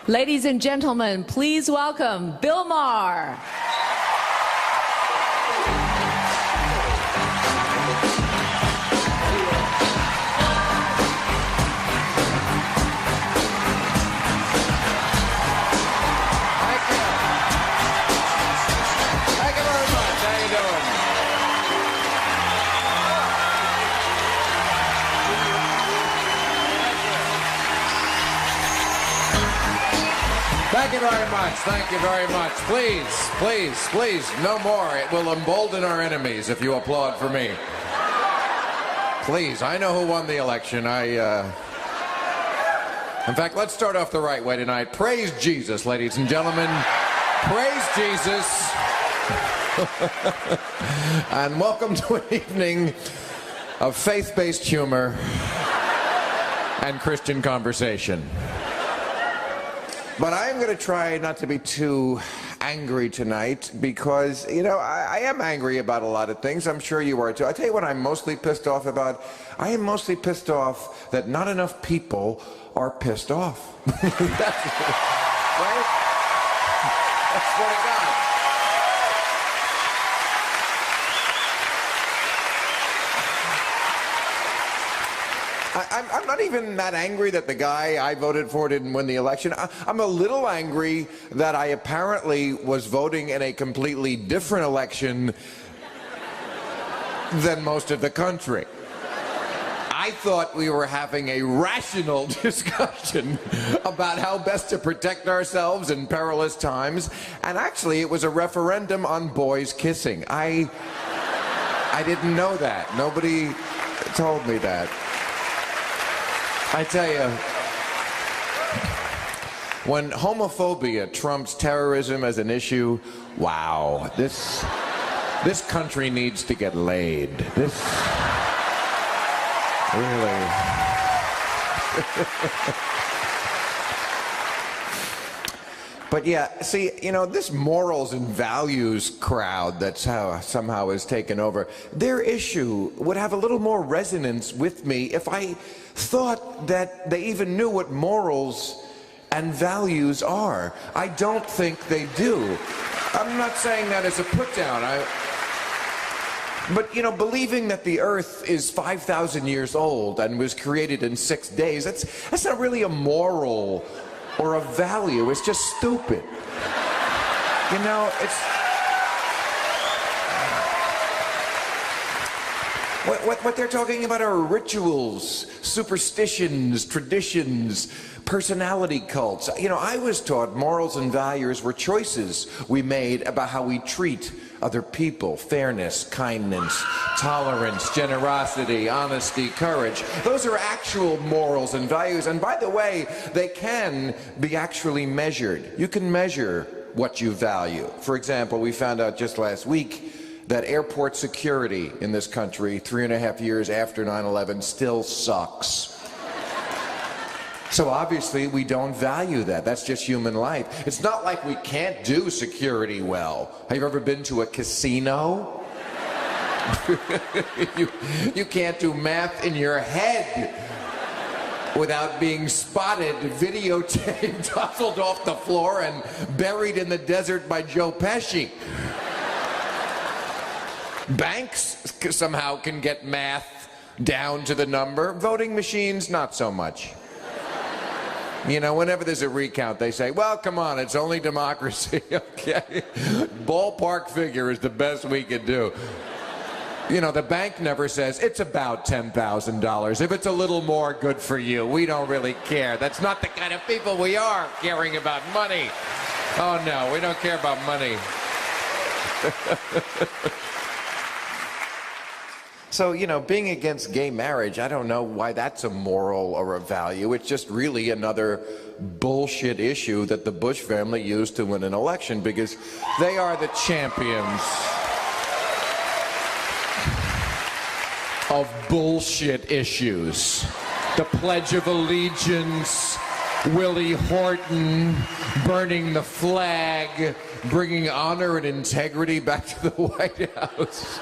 Ladies and gentlemen, please welcome Bill Maher. Thank you very much. Thank you very much. Please, please, please, no more. It will embolden our enemies if you applaud for me. Please, I know who won the election. In fact, let's start off the right way tonight. Praise Jesus, ladies and gentlemen. Praise Jesus. And welcome to an evening of faith-based humor and Christian conversation. But I'm going to try not to be too angry tonight because, you know, I am angry about a lot of things. I'm sure you are too. I tell you what I'm mostly pissed off about. I am mostly pissed off that not enough people are pissed off. That's right? That's what I got. I'm not even that angry that the guy I voted for didn't win the election. I'm a little angry that I apparently was voting in a completely different election than most of the country. I thought we were having a rational discussion about how best to protect ourselves in perilous times, and actually it was a referendum on boys kissing. I didn't know that. Nobody told me that. I tell you, when homophobia trumps terrorism as an issue, wow, this country needs to get laid. This really. But yeah, see, you know, this morals and values crowd that's how somehow has taken over, their issue would have a little more resonance with me if I thought that they even knew what morals and values are. I don't think they do. I'm not saying that as a put down. But, you know, believing that the Earth is 5,000 years old and was created in 6 days, that's not really a moral or a value. It's just stupid. You know, it's... What they're talking about are rituals, superstitions, traditions, personality cults. You know, I was taught morals and values were choices we made about how we treat other people. Fairness, kindness, tolerance, generosity, honesty, courage. Those are actual morals and values. And by the way, they can be actually measured. You can measure what you value. For example, we found out just last week that airport security in this country 3.5 years after 9/11 still sucks. So obviously we don't value that. That's just human life. It's not like we can't do security well. Have you ever been to a casino? You can't do math in your head without being spotted, videotaped, hustled off the floor, and buried in the desert by Joe Pesci. Banks somehow can get math down to the number. Voting machines, not so much. You know, whenever there's a recount, they say, well, come on, it's only democracy, okay? Ballpark figure is the best we could do. You know, the bank never says, it's about $10,000. If it's a little more, good for you. We don't really care. That's not the kind of people we are, caring about money. Oh, no, we don't care about money. So, you know, being against gay marriage, I don't know why that's a moral or a value. It's just really another bullshit issue that the Bush family used to win an election because they are the champions of bullshit issues. The Pledge of Allegiance, Willie Horton, burning the flag, bringing honor and integrity back to the White House.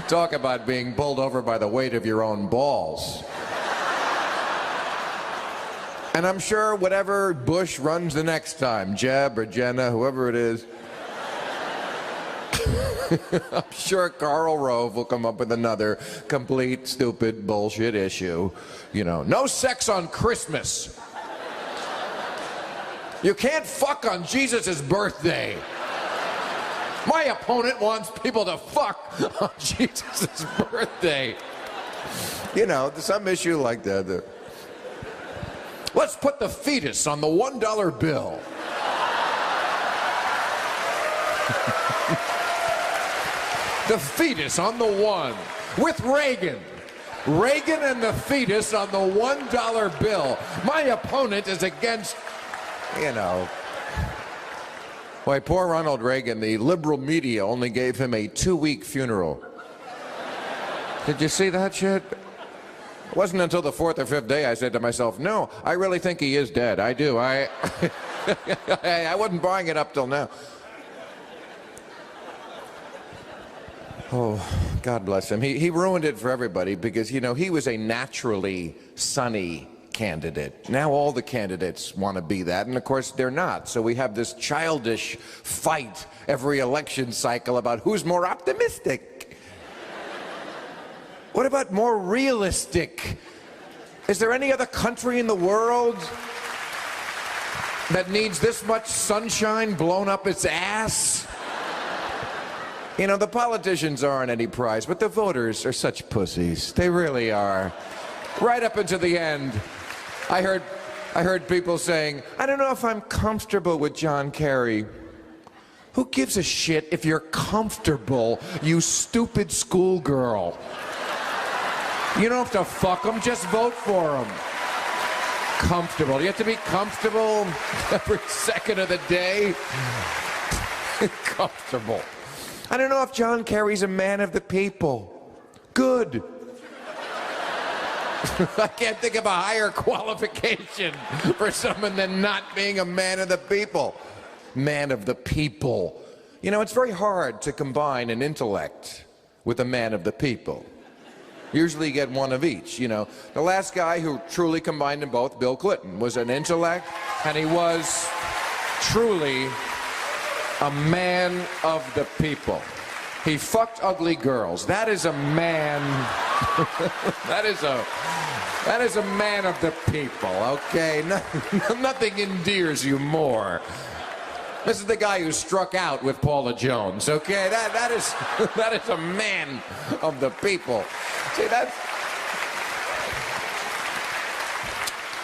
Talk about being pulled over by the weight of your own balls. And I'm sure whatever Bush runs the next time, Jeb or Jenna, whoever it is, I'm sure Karl Rove will come up with another complete, stupid, bullshit issue. You know, no sex on Christmas. You can't fuck on Jesus' birthday. My opponent wants people to fuck on Jesus' birthday. You know, some issue like that. Let's put the fetus on the $1 bill. The fetus on the one with Reagan. Reagan and the fetus on the $1 bill. My opponent is against, you know. Why, poor Ronald Reagan, the liberal media only gave him a 2-week funeral. Did you see that shit? It wasn't until the 4th or 5th day I said to myself, no, I really think he is dead. I do. I wasn't buying it up till now. Oh, God bless him. He ruined it for everybody because, you know, he was a naturally sunny candidate. Now all the candidates want to be that, and of course they're not. So we have this childish fight every election cycle about who's more optimistic. What about more realistic? Is there any other country in the world that needs this much sunshine blown up its ass? You know, the politicians aren't any prize, but the voters are such pussies. They really are. Right up until the end, I heard people saying, I don't know if I'm comfortable with John Kerry. Who gives a shit if you're comfortable, you stupid schoolgirl? You don't have to fuck him, just vote for him. Comfortable. You have to be comfortable every second of the day. Comfortable. I don't know if John Kerry's a man of the people. Good. I can't think of a higher qualification for someone than not being a man of the people. Man of the people. You know, it's very hard to combine an intellect with a man of the people. Usually you get one of each, you know. The last guy who truly combined them both, Bill Clinton, was an intellect, and he was truly a man of the people. He fucked ugly girls. That is a man. that is a man of the people, okay? Nothing endears you more. This is the guy who struck out with Paula Jones, okay? That is a man of the people. See,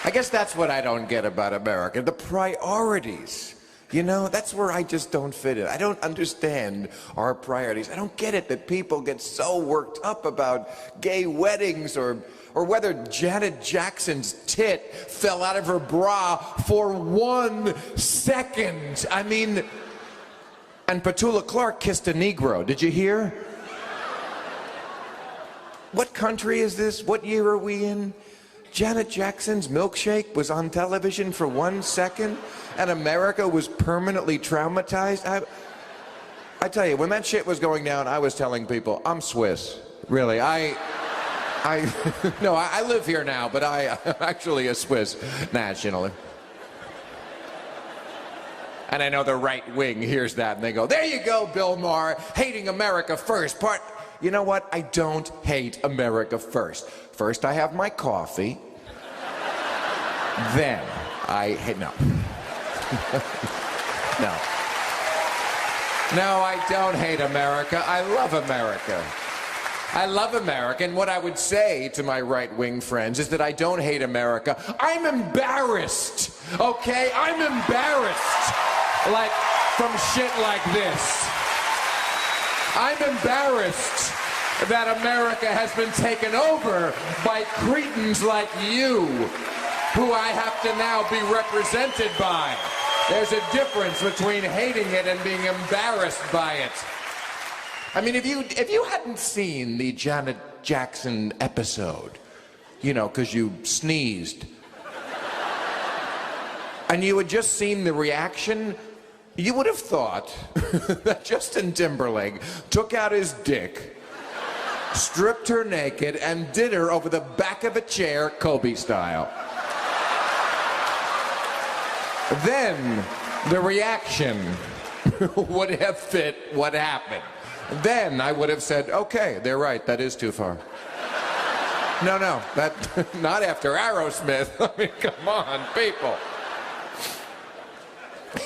I guess that's what I don't get about America, the priorities. You know, that's where I just don't fit in. I don't understand our priorities. I don't get it that people get so worked up about gay weddings or whether Janet Jackson's tit fell out of her bra for 1 second. I mean, and Petula Clark kissed a Negro. Did you hear? What country is this? What year are we in? Janet Jackson's milkshake was on television for 1 second, and America was permanently traumatized. I tell you, when that shit was going down, I was telling people, I'm Swiss. Really, no, I live here now, but I'm actually a Swiss national. And I know the right wing hears that, and they go, there you go, Bill Maher, hating America first. You know what? I don't hate America first. First, I have my coffee. Then, no. No. No, I don't hate America. I love America. I love America, and what I would say to my right-wing friends is that I don't hate America. I'm embarrassed, okay? I'm embarrassed, like, from shit like this. I'm embarrassed that America has been taken over by cretins like you, who I have to now be represented by. There's a difference between hating it and being embarrassed by it. I mean, if you hadn't seen the Janet Jackson episode, you know, because you sneezed, and you had just seen the reaction, you would have thought that Justin Timberlake took out his dick, stripped her naked, and did her over the back of a chair, Kobe style. then the reaction would have fit what happened. Then I would have said, okay, they're right, that is too far. No, that not after Aerosmith. I mean, come on, people.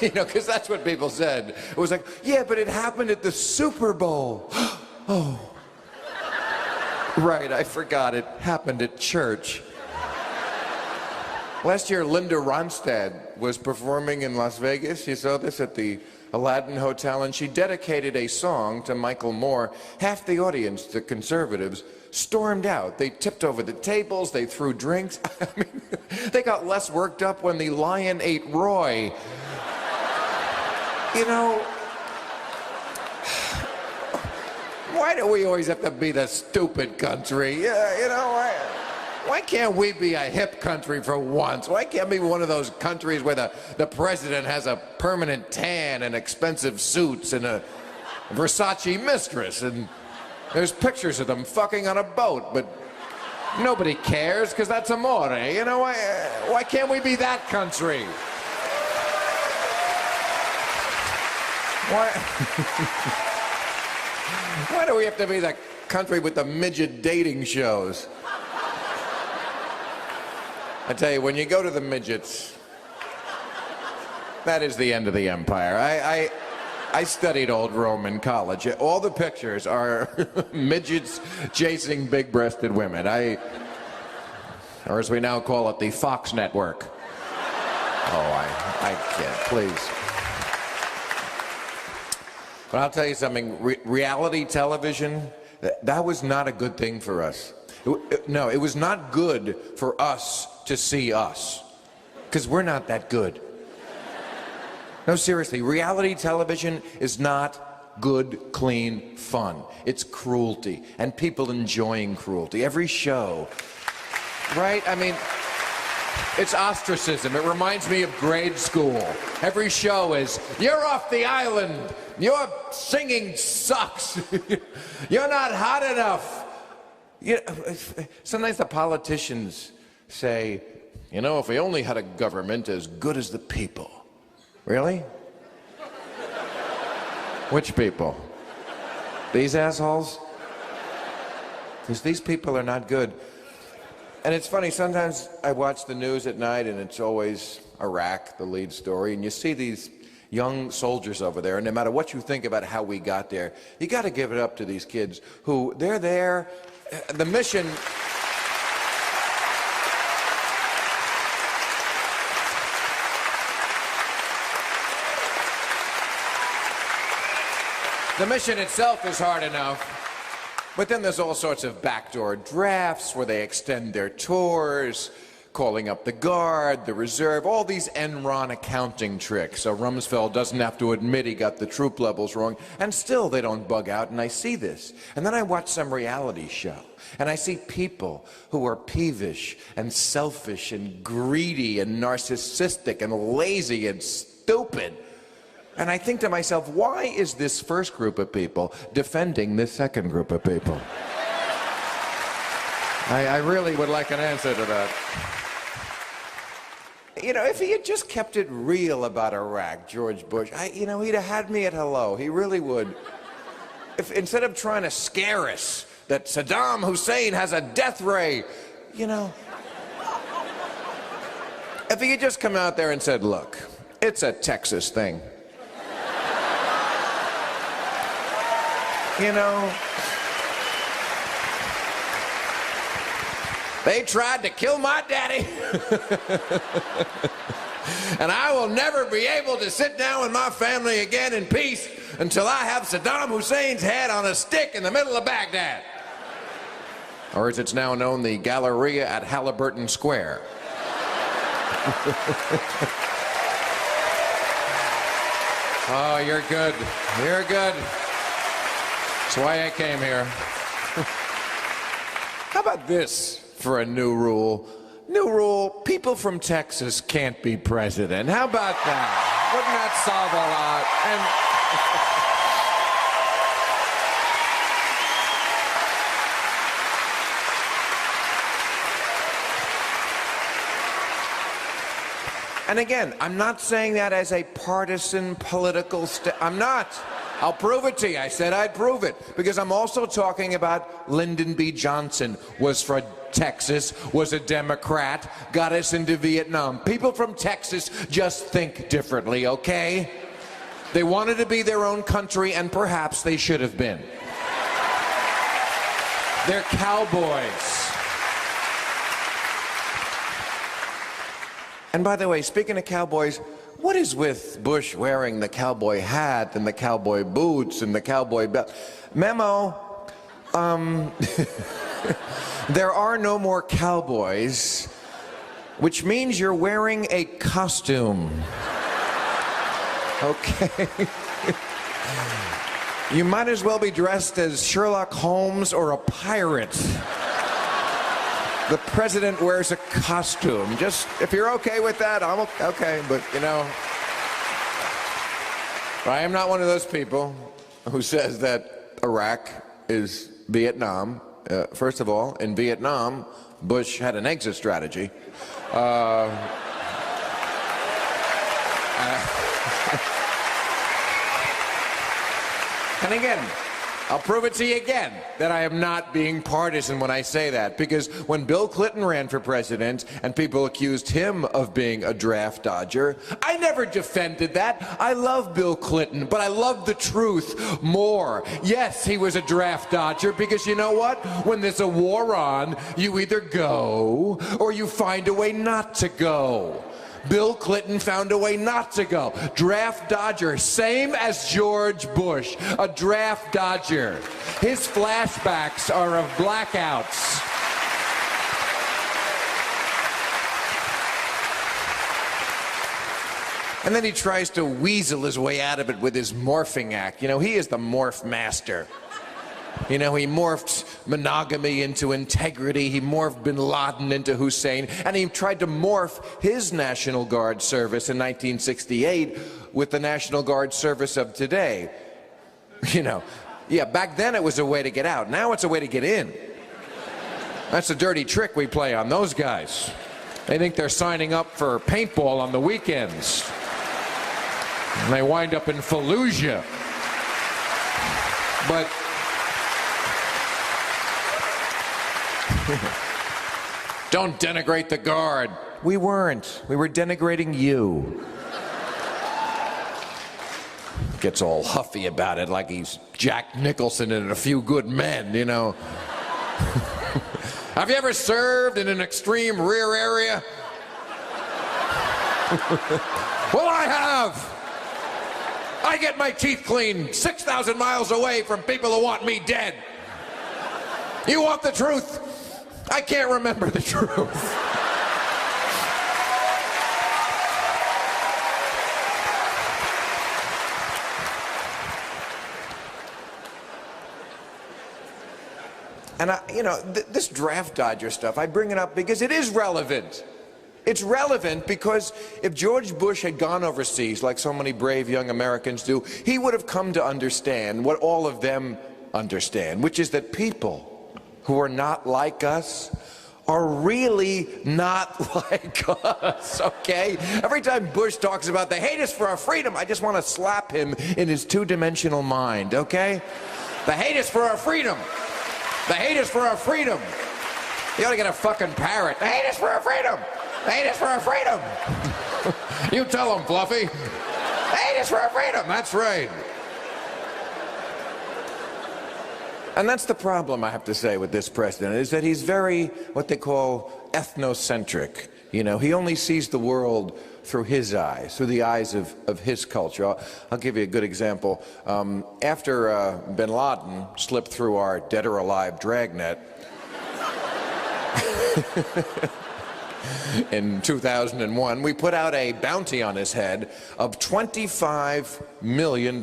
You know, because that's what people said. It was like, yeah, but it happened at the Super Bowl. Oh. Right, I forgot it happened at church. Last year, Linda Ronstadt was performing in Las Vegas. You saw this at the Aladdin Hotel, and she dedicated a song to Michael Moore. Half the audience, the conservatives, stormed out. They tipped over the tables, they threw drinks. I mean, they got less worked up when the lion ate Roy. You know, why do we always have to be the stupid country? Yeah, you know, why can't we be a hip country for once? Why can't we be one of those countries where the president has a permanent tan and expensive suits and a Versace mistress, and there's pictures of them fucking on a boat, but nobody cares because that's amore. You know, why can't we be that country? Why do we have to be the country with the midget dating shows? I tell you, when you go to the midgets, that is the end of the empire. I studied old Rome in college. All the pictures are midgets chasing big-breasted women. Or as we now call it, the Fox Network. Oh, I can't, please. But I'll tell you something, reality television, that was not a good thing for us. No, it was not good for us to see us, because we're not that good. No, seriously, reality television is not good, clean fun. It's cruelty, and people enjoying cruelty. Every show, right? I mean, it's ostracism. It reminds me of grade school. Every show is, you're off the island. Your singing sucks. You're not hot enough. You know, sometimes the politicians say, you know, if we only had a government as good as the people. Really? Which people? These assholes? Because these people are not good. And it's funny, sometimes I watch the news at night and it's always Iraq, the lead story, and you see these young soldiers over there, and no matter what you think about how we got there, you got to give it up to these kids who, they're there, the mission... The mission itself is hard enough, but then there's all sorts of backdoor drafts where they extend their tours, calling up the Guard, the Reserve, all these Enron accounting tricks, so Rumsfeld doesn't have to admit he got the troop levels wrong, and still they don't bug out, and I see this. And then I watch some reality show, and I see people who are peevish and selfish and greedy and narcissistic and lazy and stupid. And I think to myself, why is this first group of people defending this second group of people? I really would like an answer to that. You know, if he had just kept it real about Iraq, George Bush, he'd have had me at hello. He really would. If instead of trying to scare us that Saddam Hussein has a death ray, you know. If he had just come out there and said, look, it's a Texas thing. You know, they tried to kill my daddy, and I will never be able to sit down with my family again in peace until I have Saddam Hussein's head on a stick in the middle of Baghdad. Or as it's now known, the Galleria at Halliburton Square. Oh, you're good. You're good. That's why I came here. How about this for a new rule? New rule, people from Texas can't be president. How about that? Wouldn't that solve a lot? And again, I'm not saying that as a partisan political I'm not. I'll prove it to you. I said I'd prove it. Because I'm also talking about Lyndon B. Johnson was from Texas, was a Democrat, got us into Vietnam. People from Texas just think differently, okay? They wanted to be their own country, and perhaps they should have been. They're cowboys. And by the way, speaking of cowboys, what is with Bush wearing the cowboy hat and the cowboy boots and the cowboy belt? Memo, there are no more cowboys, which means you're wearing a costume. Okay. You might as well be dressed as Sherlock Holmes or a pirate. The president wears a costume. Just, if you're okay with that, I'm okay. But, you know, I am not one of those people who says that Iraq is Vietnam. First of all, in Vietnam, Bush had an exit strategy. And again, I'll prove it to you again that I am not being partisan when I say that, because when Bill Clinton ran for president and people accused him of being a draft dodger, I never defended that. I love Bill Clinton, but I love the truth more. Yes, he was a draft dodger because you know what? When there's a war on, you either go or you find a way not to go. Bill Clinton found a way not to go. Draft dodger, same as George Bush, a draft dodger. His flashbacks are of blackouts. And then he tries to weasel his way out of it with his morphing act. You know, he is the morph master. You know, he morphed monogamy into integrity. He morphed bin Laden into Hussein. And he tried to morph his National Guard service in 1968 with the National Guard service of today. You know, yeah, back then it was a way to get out. Now it's a way to get in. That's a dirty trick we play on those guys. They think they're signing up for paintball on the weekends. And they wind up in Fallujah. But don't denigrate the Guard. We weren't. We were denigrating you. Gets all huffy about it like he's Jack Nicholson in A Few Good Men, you know. Have you ever served in an extreme rear area? Well, I have. I get my teeth cleaned 6,000 miles away from people who want me dead. You want the truth? I can't remember the truth. And you know, this draft dodger stuff, I bring it up because it is relevant. It's relevant because if George Bush had gone overseas, like so many brave young Americans do, he would have come to understand what all of them understand, which is that people who are not like us are really not like us, okay? Every time Bush talks about they hate us for our freedom, I just want to slap him in his two-dimensional mind, okay? They hate us for our freedom. They hate us for our freedom. You ought to get a fucking parrot. They hate us for our freedom. They hate us for our freedom. You tell them, Fluffy. They hate us for our freedom. That's right. And that's the problem, I have to say, with this president, is that he's very, what they call, ethnocentric. You know, he only sees the world through his eyes, through the eyes of his culture. I'll give you a good example. After bin Laden slipped through our dead or alive dragnet in 2001, we put out a bounty on his head of $25 million.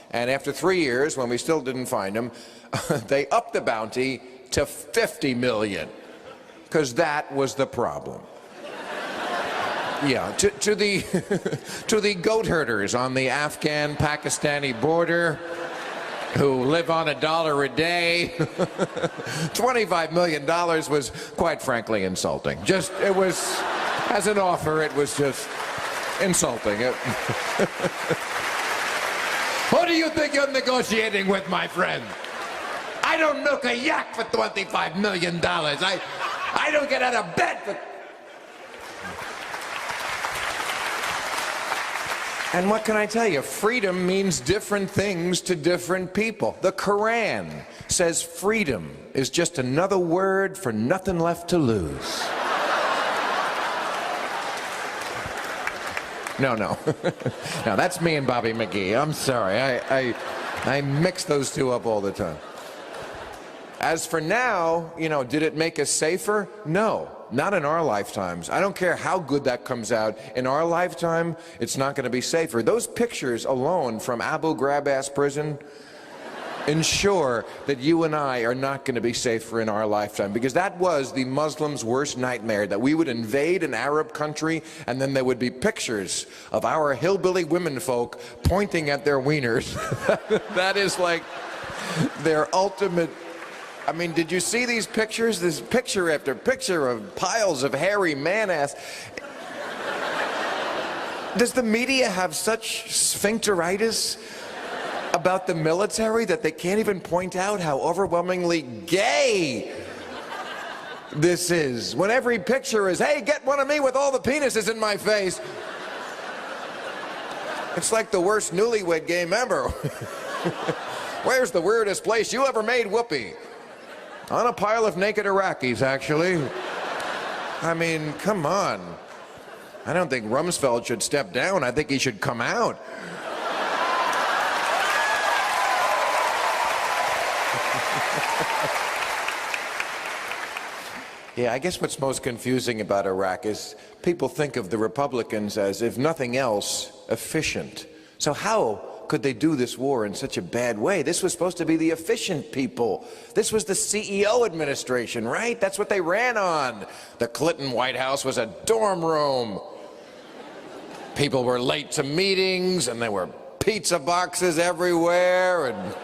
And after 3 years, when we still didn't find him, they upped the bounty to $50 million, because that was the problem. Yeah, to the goat herders on the Afghan-Pakistani border who live on $1 a day, $25 million was, quite frankly, insulting. It was As an offer, it was just insulting. Who do you think you're negotiating with, my friend? I don't milk a yak for $25 million. I don't get out of bed for... And what can I tell you? Freedom means different things to different people. The Quran says freedom is just another word for nothing left to lose. No. No, that's me and Bobby McGee. I'm sorry. I mix those two up all the time. As for now, you know, did it make us safer? No, not in our lifetimes. I don't care how good that comes out. In our lifetime, it's not going to be safer. Those pictures alone from Abu Ghraib-ass prison ensure that you and I are not going to be safer in our lifetime, because that was the Muslims' worst nightmare, that we would invade an Arab country and then there would be pictures of our hillbilly womenfolk pointing at their wieners. That is like their ultimate... I mean, did you see these pictures? This picture after picture of piles of hairy man-ass. Does the media have such sphincteritis about the military that they can't even point out how overwhelmingly gay this is? When every picture is, hey, get one of me with all the penises in my face. It's like the worst newlywed game ever. Where's the weirdest place you ever made whoopee? On a pile of naked Iraqis, actually. I mean, come on. I don't think Rumsfeld should step down. I think he should come out. Yeah, I guess what's most confusing about Iraq is people think of the Republicans as, if nothing else, efficient. So how could they do this war in such a bad way? This was supposed to be the efficient people. This was the CEO administration, right? That's what they ran on. The Clinton White House was a dorm room. People were late to meetings, and there were pizza boxes everywhere, and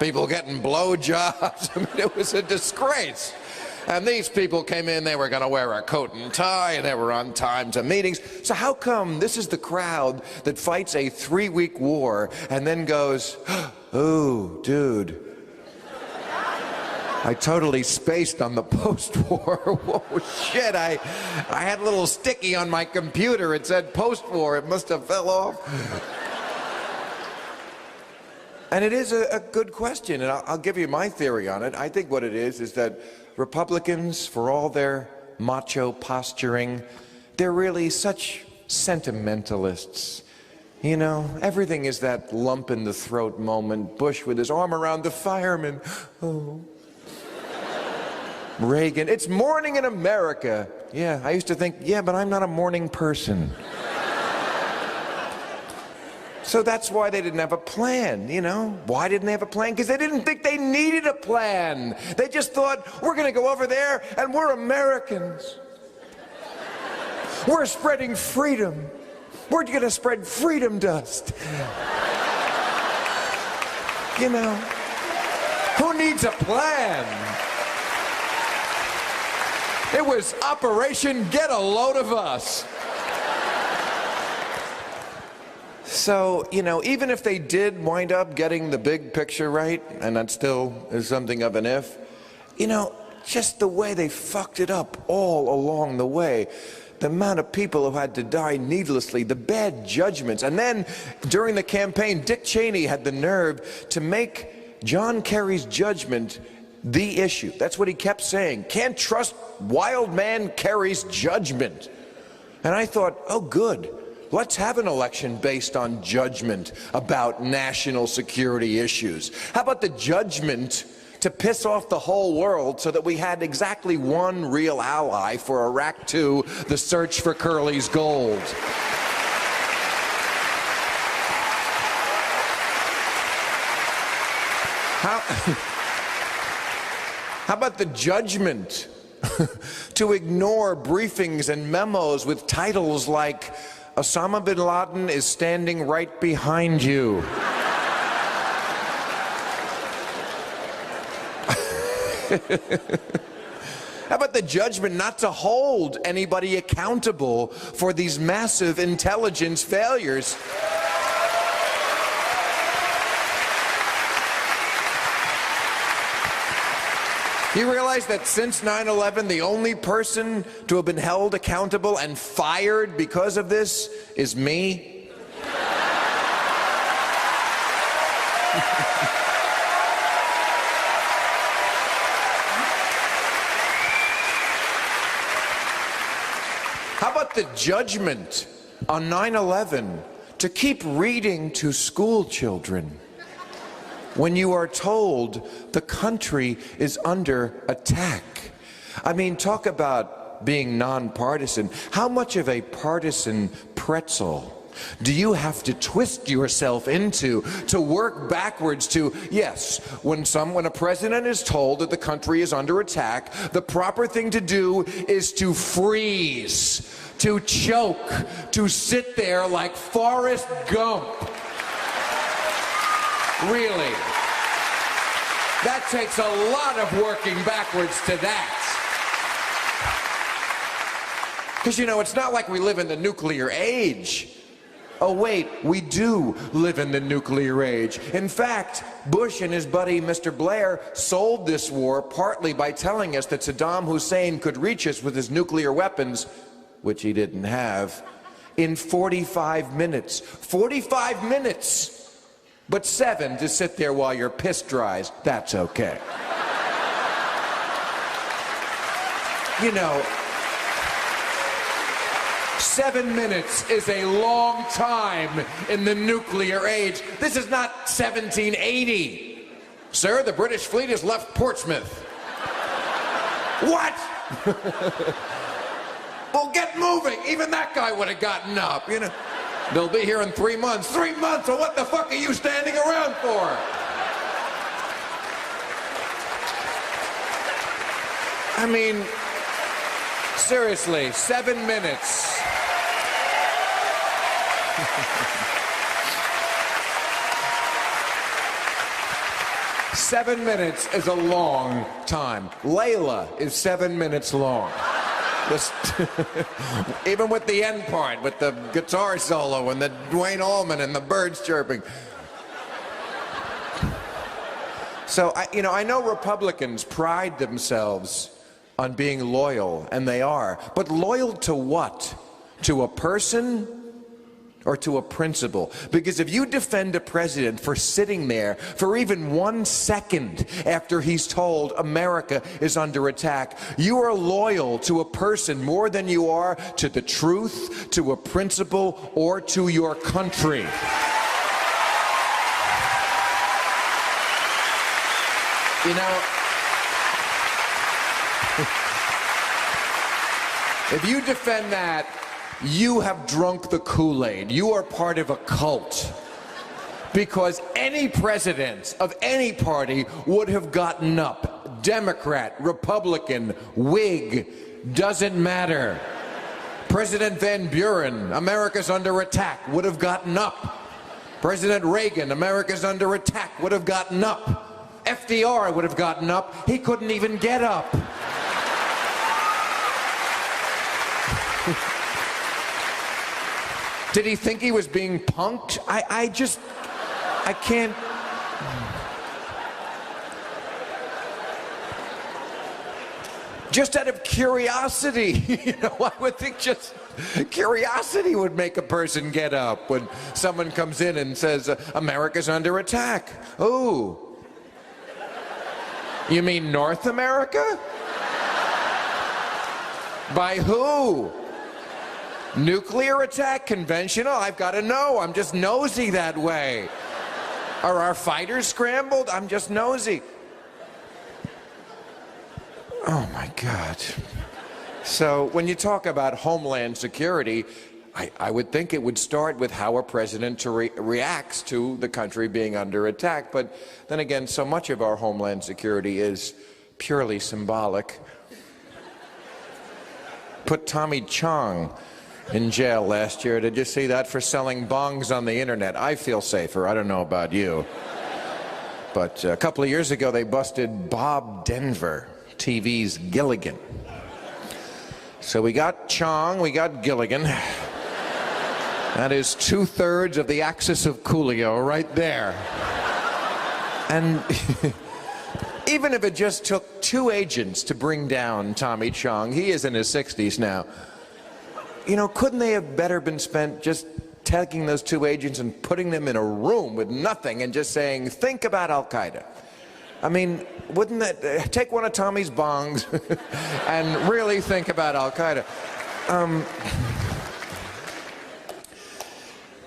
people getting blowjobs. I mean, it was a disgrace. And these people came in, they were going to wear a coat and tie, and they were on time to meetings. So how come this is the crowd that fights a 3-week war and then goes, oh, dude, I totally spaced on the post-war. Whoa, shit, I had a little sticky on my computer. It said post-war. It must have fell off. And it is a good question, and I'll give you my theory on it. I think what it is that Republicans, for all their macho posturing, they're really such sentimentalists. You know, everything is that lump in the throat moment. Bush with his arm around the fireman. Oh. Reagan, it's morning in America. Yeah, I used to think, yeah, but I'm not a morning person. So that's why they didn't have a plan, you know? Why didn't they have a plan? Because they didn't think they needed a plan. They just thought, we're going to go over there and we're Americans. We're spreading freedom. We're going to spread freedom dust. You know, who needs a plan? It was Operation Get a Load of Us. So, you know, even if they did wind up getting the big picture right, and that still is something of an if, you know, just the way they fucked it up all along the way, the amount of people who had to die needlessly, the bad judgments. And then, during the campaign, Dick Cheney had the nerve to make John Kerry's judgment the issue. That's what he kept saying. Can't trust wild man Kerry's judgment. And I thought, oh, good. Let's have an election based on judgment about national security issues. How about the judgment to piss off the whole world so that we had exactly one real ally for Iraq II, the search for Curly's gold? How about the judgment to ignore briefings and memos with titles like Osama bin Laden is standing right behind you? How about the judgment not to hold anybody accountable for these massive intelligence failures? You realize that since 9/11, the only person to have been held accountable and fired because of this is me? How about the judgment on 9/11 to keep reading to school children when you are told the country is under attack? I mean, talk about being nonpartisan. How much of a partisan pretzel do you have to twist yourself into to work backwards to, yes, when a president is told that the country is under attack, the proper thing to do is to freeze, to choke, to sit there like Forrest Gump. Really. That takes a lot of working backwards to that. Because, you know, it's not like we live in the nuclear age. Oh, wait, we do live in the nuclear age. In fact, Bush and his buddy, Mr. Blair, sold this war partly by telling us that Saddam Hussein could reach us with his nuclear weapons, which he didn't have, in 45 minutes. 45 minutes! But 7 to sit there while your piss dries, that's okay. You know, 7 minutes is a long time in the nuclear age. This is not 1780. Sir, the British fleet has left Portsmouth. What? Well, get moving. Even that guy would have gotten up, you know. They'll be here in 3 months. 3 months? Well, what the fuck are you standing around for? I mean, seriously, 7 minutes. Seven minutes is a long time. Layla is 7 minutes long. Even with the end part, with the guitar solo and the Dwayne Allman and the birds chirping. So, I know Republicans pride themselves on being loyal, and they are. But loyal to what? To a person or to a principle? Because if you defend a president for sitting there for even 1 second after he's told America is under attack, you are loyal to a person more than you are to the truth, to a principle, or to your country. You know, if you defend that, you have drunk the Kool-Aid. You are part of a cult. Because any president of any party would have gotten up. Democrat, Republican, Whig, doesn't matter. President Van Buren, America's under attack, would have gotten up. President Reagan, America's under attack, would have gotten up. FDR would have gotten up. He couldn't even get up. Did he think he was being punked? I can't. Just out of curiosity, you know, I would think just curiosity would make a person get up when someone comes in and says, America's under attack. Oh. You mean North America? By who? Nuclear attack? Conventional? I've got to know. I'm just nosy that way. Are our fighters scrambled? I'm just nosy. Oh, my God. So when you talk about Homeland Security, I would think it would start with how a president reacts to the country being under attack. But then again, so much of our Homeland Security is purely symbolic. Put Tommy Chong in jail last year. Did you see that? For selling bongs on the internet. I feel safer. I don't know about you. But a couple of years ago, they busted Bob Denver, TV's Gilligan. So we got Chong, we got Gilligan. That is 2/3 of the axis of Coolio right there. And even if it just took 2 agents to bring down Tommy Chong, he is in his 60s now. You know, couldn't they have better been spent just taking those 2 agents and putting them in a room with nothing and just saying, think about Al-Qaeda? I mean, wouldn't that take one of Tommy's bongs and really think about Al-Qaeda?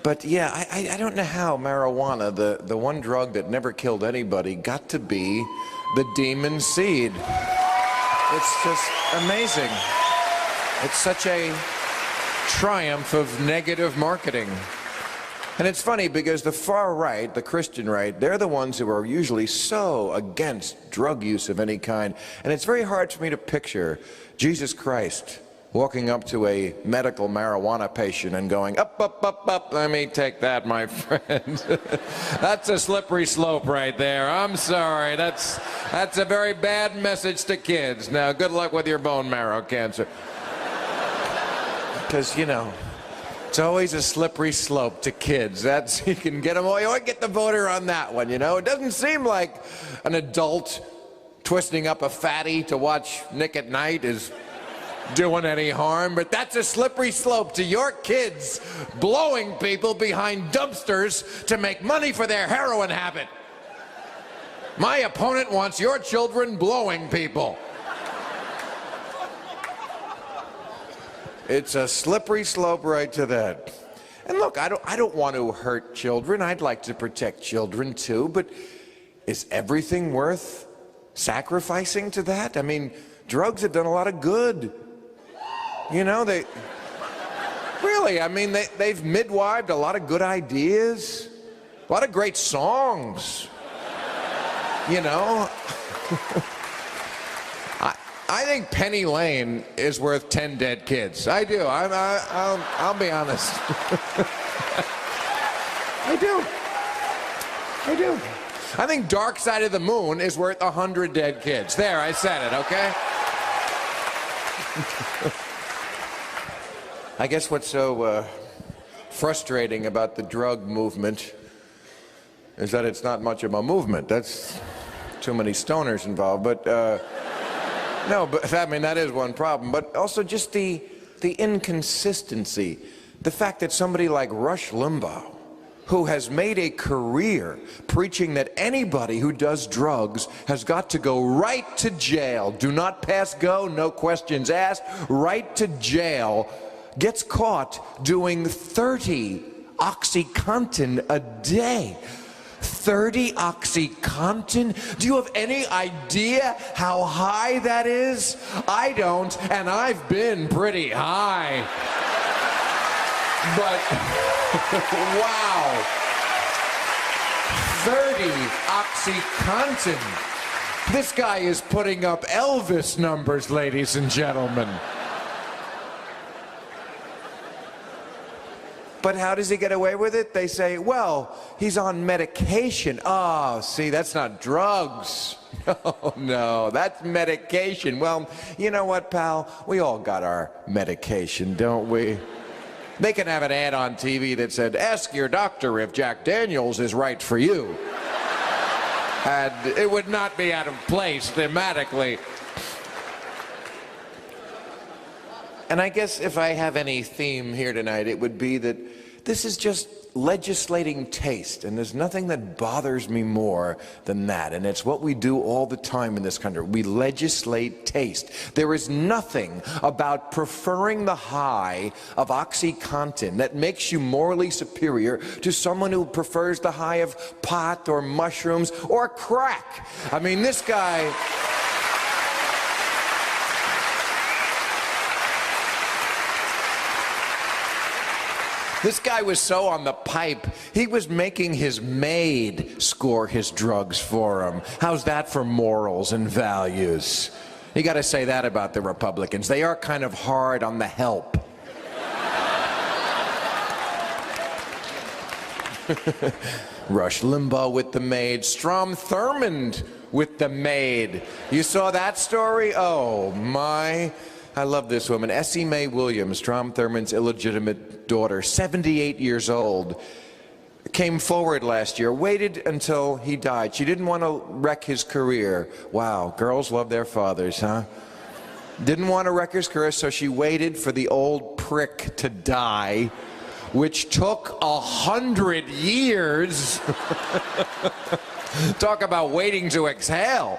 But yeah, I don't know how marijuana, the one drug that never killed anybody, got to be the demon seed. It's just amazing. It's such a triumph of negative marketing. And it's funny because the far right, the Christian right, they're the ones who are usually so against drug use of any kind. And it's very hard for me to picture Jesus Christ walking up to a medical marijuana patient and going, up, up, up, up, let me take that, my friend. That's a slippery slope right there. I'm sorry. That's a very bad message to kids. Now, good luck with your bone marrow cancer. Because, you know, it's always a slippery slope to kids. That's, you can get them all, you get the voter on that one, you know. It doesn't seem like an adult twisting up a fatty to watch Nick at Night is doing any harm, but that's a slippery slope to your kids blowing people behind dumpsters to make money for their heroin habit. My opponent wants your children blowing people. It's a slippery slope right to that. And look, I don't want to hurt children. I'd like to protect children too, but is everything worth sacrificing to that? I mean, drugs have done a lot of good. You know, really, I mean, they've midwived a lot of good ideas, a lot of great songs, you know. I think Penny Lane is worth 10 dead kids. I do. I'll be honest. I do. I do. I think Dark Side of the Moon is worth 100 dead kids. There, I said it, okay? I guess what's so frustrating about the drug movement is that it's not much of a movement. That's too many stoners involved, but no, but I mean, that is one problem, but also just the inconsistency. The fact that somebody like Rush Limbaugh, who has made a career preaching that anybody who does drugs has got to go right to jail, do not pass go, no questions asked, right to jail, gets caught doing 30 OxyContin a day. 30 OxyContin? Do you have any idea how high that is? I don't, and I've been pretty high. But, wow. 30 OxyContin. This guy is putting up Elvis numbers, ladies and gentlemen. But how does he get away with it? They say, well, he's on medication. Oh, see, that's not drugs. Oh, no, that's medication. Well, you know what, pal? We all got our medication, don't we? They can have an ad on TV that said, ask your doctor if Jack Daniels is right for you. And it would not be out of place thematically. And I guess if I have any theme here tonight, it would be that this is just legislating taste, and there's nothing that bothers me more than that, and it's what we do all the time in this country. We legislate taste. There is nothing about preferring the high of OxyContin that makes you morally superior to someone who prefers the high of pot or mushrooms or crack. I mean, this guy... This guy was so on the pipe, he was making his maid score his drugs for him. How's that for morals and values? You got to say that about the Republicans. They are kind of hard on the help. Rush Limbaugh with the maid, Strom Thurmond with the maid. You saw that story? Oh, my. I love this woman. Essie Mae Williams, Strom Thurmond's illegitimate daughter, 78 years old, came forward last year, waited until he died. She didn't want to wreck his career. Wow, girls love their fathers, huh? Didn't want to wreck his career, so she waited for the old prick to die, which took 100 years. Talk about waiting to exhale.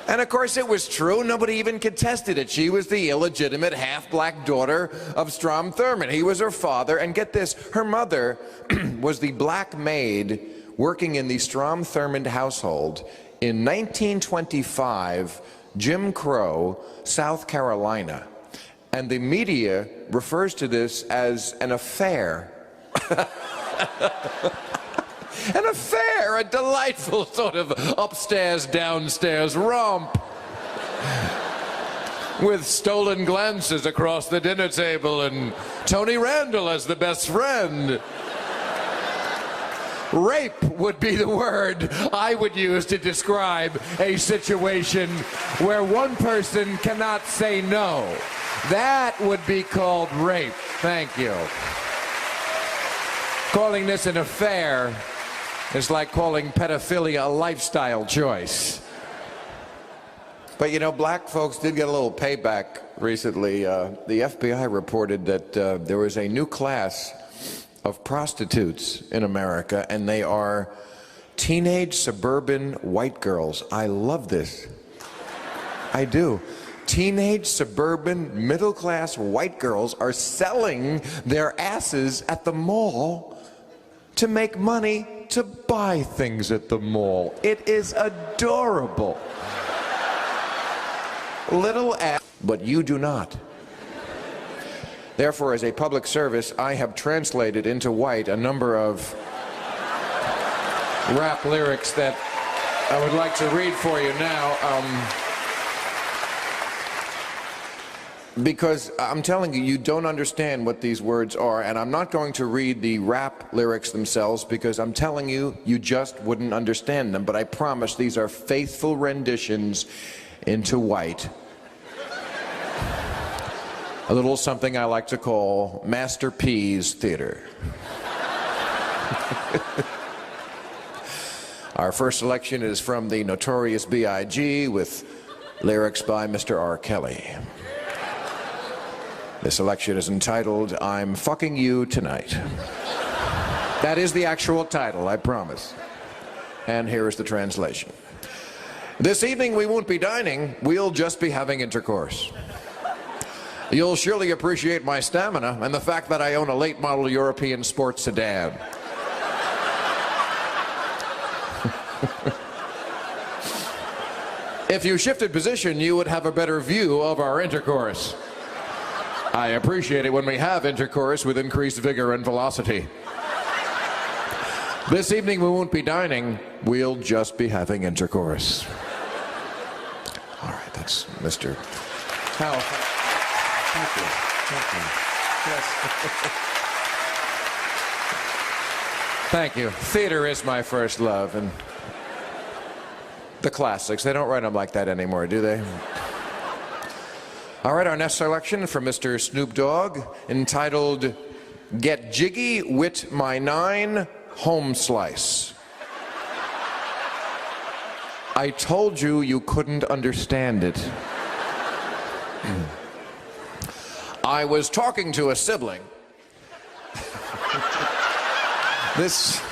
And of course it was true. Nobody even contested it. She was the illegitimate half-black daughter of Strom Thurmond. He was her father. And get this, her mother was the black maid working in the Strom Thurmond household in 1925, Jim Crow, South Carolina. And the media refers to this as an affair. An affair, a delightful sort of upstairs, downstairs romp. With stolen glances across the dinner table and Tony Randall as the best friend. Rape would be the word I would use to describe a situation where one person cannot say no. That would be called rape. Thank you. Calling this an affair is like calling pedophilia a lifestyle choice. But you know, black folks did get a little payback recently. The FBI reported that there was a new class of prostitutes in America, and they are teenage suburban white girls. I love this. I do. Teenage suburban middle-class white girls are selling their asses at the mall to make money to buy things at the mall. It is adorable. Little ass, but you do not. Therefore, as a public service, I have translated into white a number of rap lyrics that I would like to read for you now. Because I'm telling you, you don't understand what these words are, and I'm not going to read the rap lyrics themselves because I'm telling you, you just wouldn't understand them. But I promise these are faithful renditions into white. A little something I like to call Master P's theater. Our first selection is from the Notorious B.I.G. with lyrics by Mr. R. Kelly. This selection is entitled, I'm Fucking You Tonight. That is the actual title, I promise. And here is the translation. This evening we won't be dining, we'll just be having intercourse. You'll surely appreciate my stamina and the fact that I own a late model European sports sedan. If you shifted position, you would have a better view of our intercourse. I appreciate it when we have intercourse with increased vigor and velocity. This evening we won't be dining, we'll just be having intercourse. All right, that's Mr. Howell. Thank you. Thank you. Yes. Thank you. Theater is my first love, and the classics, they don't write them like that anymore, do they? All right, our next selection from Mr. Snoop Dogg, entitled Get Jiggy Wit My Nine Home Slice. I told you you couldn't understand it. I was talking to a sibling. This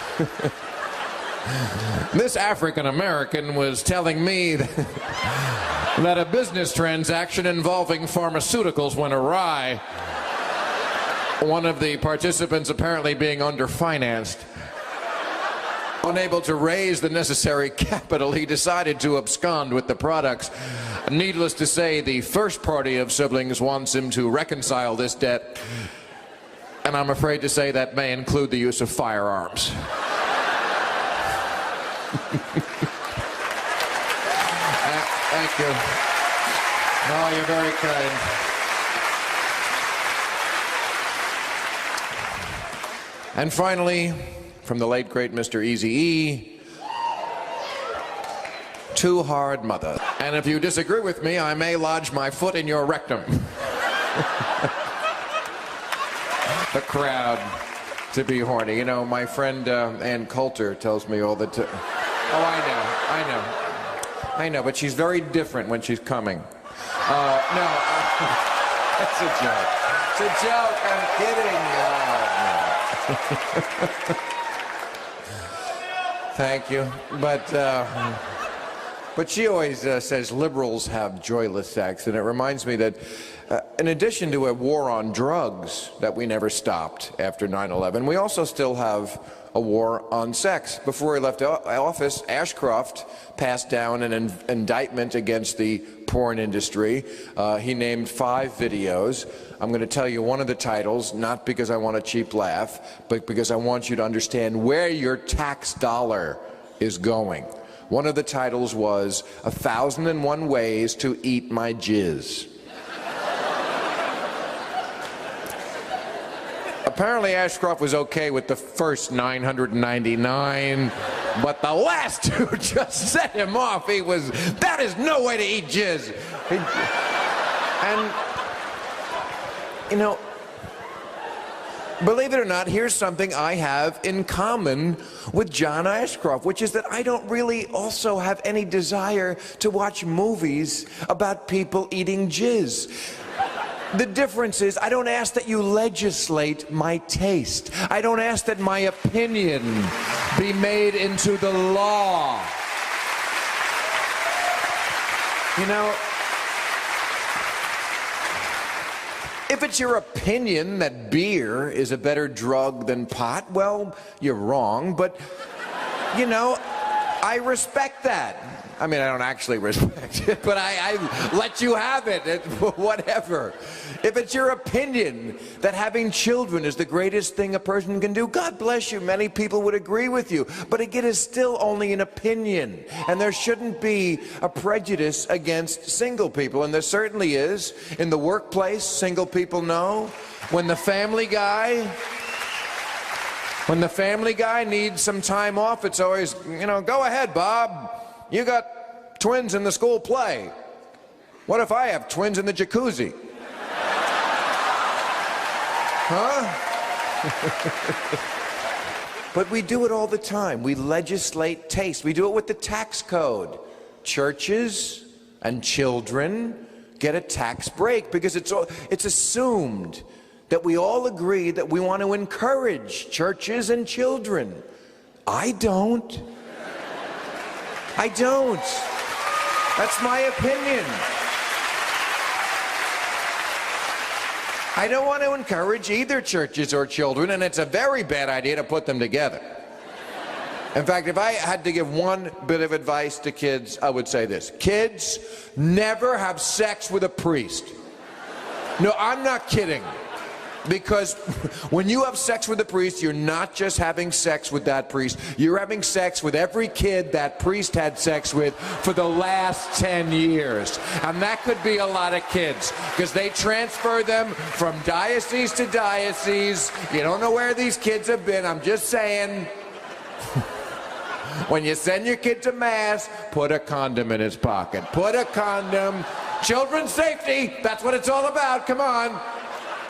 African American was telling me that a business transaction involving pharmaceuticals went awry. One of the participants apparently being underfinanced. Unable to raise the necessary capital, he decided to abscond with the products. Needless to say, the first party of siblings wants him to reconcile this debt, and I'm afraid to say that may include the use of firearms. Thank you. Oh, you're very kind. And finally, from the late, great Mr. Eazy-E, Too hard, mother. And if you disagree with me, I may lodge my foot in your rectum. The crowd to be horny. You know, my friend Ann Coulter tells me all the time. Oh, I know, but she's very different when she's coming. No, that's a joke. It's a joke, I'm kidding. No. Thank you, but she always says liberals have joyless sex, and it reminds me that in addition to a war on drugs that we never stopped after 9/11, we also still have a war on sex. Before he left office, Ashcroft passed down an indictment against the porn industry. He named 5 videos. I'm going to tell you one of the titles, not because I want a cheap laugh, but because I want you to understand where your tax dollar is going. One of the titles was 1,001 Ways to Eat My Jizz. Apparently Ashcroft was okay with the first 999, but the last 2 just set him off. That is no way to eat jizz. And, you know, believe it or not, here's something I have in common with John Ashcroft, which is that I don't really also have any desire to watch movies about people eating jizz. The difference is I don't ask that you legislate my taste. I don't ask that my opinion be made into the law. You know, if it's your opinion that beer is a better drug than pot, well, you're wrong, but, you know, I respect that. I mean, I don't actually respect it, but I let you have it, whatever. If it's your opinion that having children is the greatest thing a person can do, God bless you, many people would agree with you. But again, it's still only an opinion, and there shouldn't be a prejudice against single people, and there certainly is. In the workplace, single people know. When the family guy needs some time off, it's always, you know, go ahead, Bob. You got twins in the school play. What if I have twins in the jacuzzi? Huh? But we do it all the time. We legislate taste. We do it with the tax code. Churches and children get a tax break because it's assumed that we all agree that we want to encourage churches and children. I don't. I don't. That's my opinion. I don't want to encourage either churches or children, and it's a very bad idea to put them together. In fact, if I had to give one bit of advice to kids, I would say this. Kids, never have sex with a priest. No, I'm not kidding. Because when you have sex with a priest, you're not just having sex with that priest. You're having sex with every kid that priest had sex with for the last 10 years. And that could be a lot of kids, because they transfer them from diocese to diocese. You don't know where these kids have been. I'm just saying. When you send your kid to Mass, put a condom in his pocket. Put a condom. Children's safety, that's what it's all about. Come on.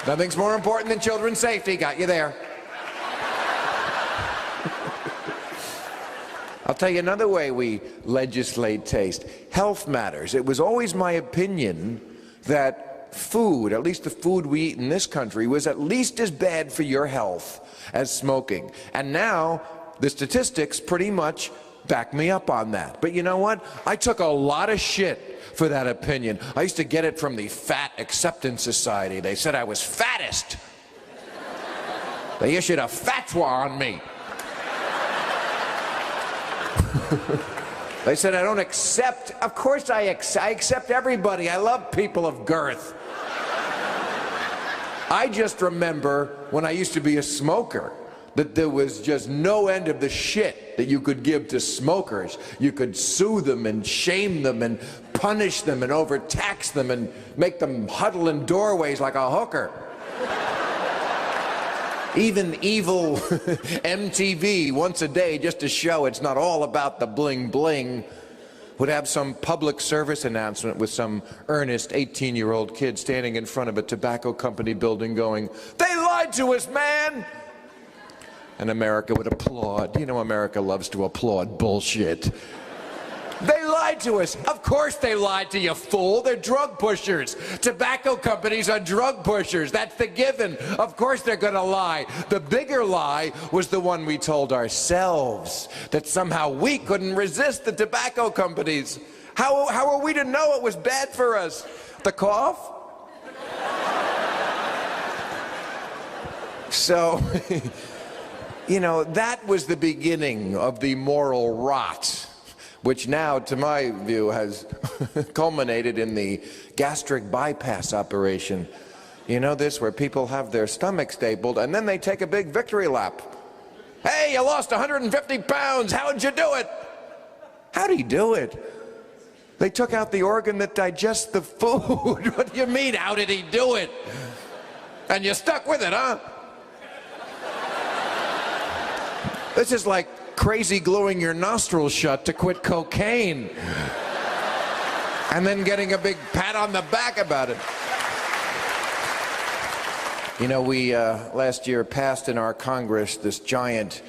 Nothing's more important than children's safety. Got you there. I'll tell you another way we legislate taste. Health matters. It was always my opinion that food, at least the food we eat in this country, was at least as bad for your health as smoking. And now the statistics pretty much back me up on that. But you know what? I took a lot of shit for that opinion. I used to get it from the Fat Acceptance Society. They said I was fattest. They issued a fatwa on me. They said I don't accept. Of course I accept everybody. I love people of girth. I just remember when I used to be a smoker that there was just no end of the shit that you could give to smokers. You could sue them and shame them and punish them and overtax them and make them huddle in doorways like a hooker. Even evil MTV once a day just to show it's not all about the bling bling. would have some public service announcement with some earnest 18-year-old kid standing in front of a tobacco company building going, "They lied to us, man!" And America would applaud. You know, America loves to applaud bullshit. They lied to us. Of course they lied to you, fool. They're drug pushers. Tobacco companies are drug pushers. That's the given. Of course they're going to lie. The bigger lie was the one we told ourselves, that somehow we couldn't resist the tobacco companies. How are we to know it was bad for us? The cough? So, you know, that was the beginning of the moral rot, which now, to my view, has culminated in the gastric bypass operation. You know this, where people have their stomach stapled and then they take a big victory lap. "Hey, you lost 150 pounds. How'd you do it?" How'd he do it? They took out the organ that digests the food. What do you mean, how did he do it? And you stuck with it, huh? This is like crazy gluing your nostrils shut to quit cocaine and then getting a big pat on the back about it. You know, we last year passed in our Congress this giant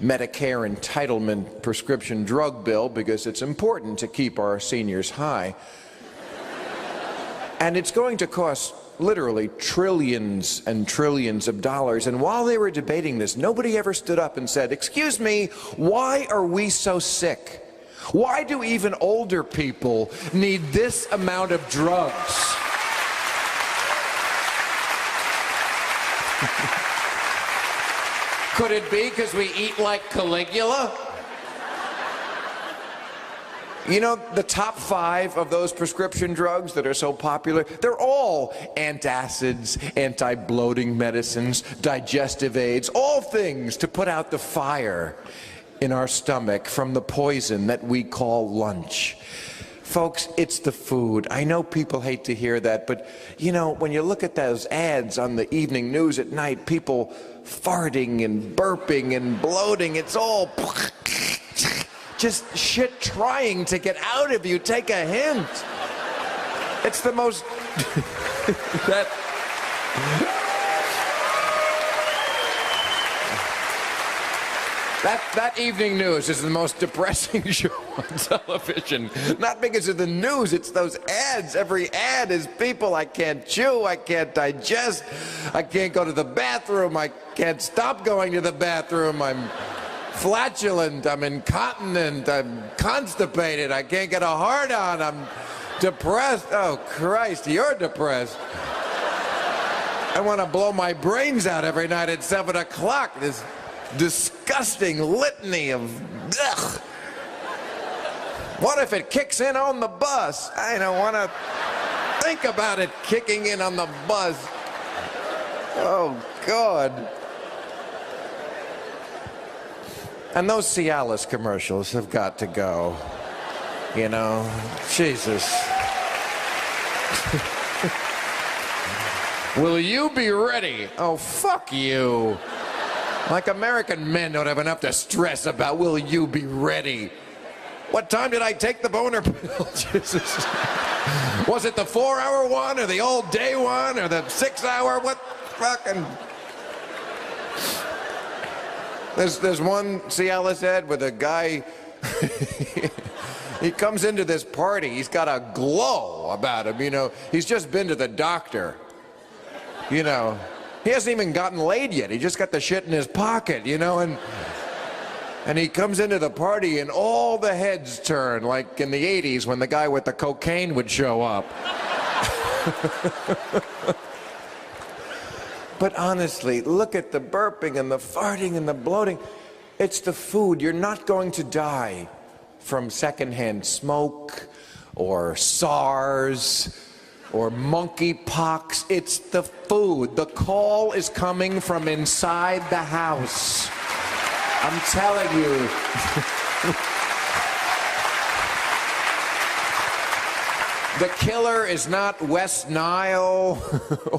Medicare entitlement prescription drug bill because it's important to keep our seniors high. And it's going to cost literally trillions and trillions of dollars. And while they were debating this, nobody ever stood up and said, "Excuse me, why are we so sick? Why do even older people need this amount of drugs?" Could it be because we eat like Caligula? You know, the top 5 of those prescription drugs that are so popular, they're all antacids, anti-bloating medicines, digestive aids, all things to put out the fire in our stomach from the poison that we call lunch. Folks, it's the food. I know people hate to hear that, but you know, when you look at those ads on the evening news at night, people farting and burping and bloating, it's all just shit trying to get out of you. Take a hint. It's the most that evening news is the most depressing show on television. Not because of the news, it's those ads. Every ad is people I can't chew, I can't digest, I can't go to the bathroom, I can't stop going to the bathroom, I'm flatulent, I'm incontinent, I'm constipated, I can't get a hard on, I'm depressed. Oh Christ, you're depressed. I want to blow my brains out every night at 7 o'clock. This disgusting litany of ugh. What if it kicks in on the bus? I don't want to think about it kicking in on the bus. Oh God. And those Cialis commercials have got to go. You know, Jesus. Will you be ready? Oh, fuck you. Like American men don't have enough to stress about. Will you be ready? What time did I take the boner pill? Jesus. Was it the 4-hour one or the all-day one or the 6-hour? What fucking... There's one Cialis ad with a guy, he comes into this party, he's got a glow about him, you know. He's just been to the doctor, you know. He hasn't even gotten laid yet, he just got the shit in his pocket, you know, and he comes into the party and all the heads turn, like in the 80s when the guy with the cocaine would show up. But honestly, look at the burping and the farting and the bloating. It's the food. You're not going to die from secondhand smoke or SARS or monkeypox. It's the food. The call is coming from inside the house. I'm telling you. The killer is not West Nile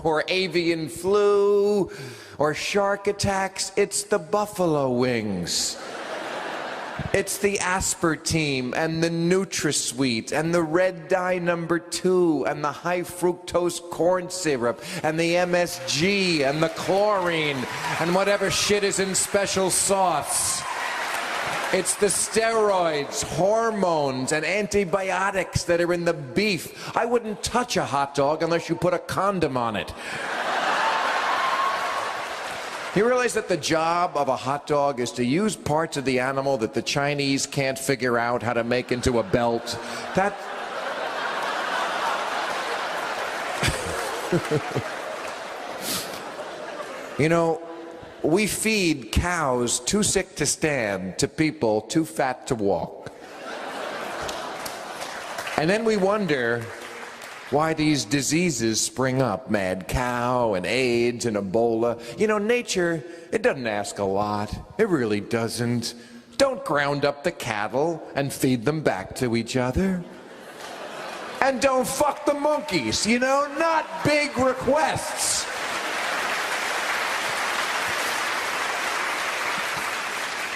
or avian flu or shark attacks. It's the buffalo wings. It's the aspartame and the NutraSweet and the red dye #2 and the high fructose corn syrup and the MSG and the chlorine and whatever shit is in special sauce. It's the steroids, hormones, and antibiotics that are in the beef. I wouldn't touch a hot dog unless you put a condom on it. You realize that the job of a hot dog is to use parts of the animal that the Chinese can't figure out how to make into a belt? That... You know, we feed cows too sick to stand to people too fat to walk. And then we wonder why these diseases spring up. Mad cow and AIDS and Ebola. You know, nature, it doesn't ask a lot. It really doesn't. Don't ground up the cattle and feed them back to each other. And don't fuck the monkeys, you know? Not big requests.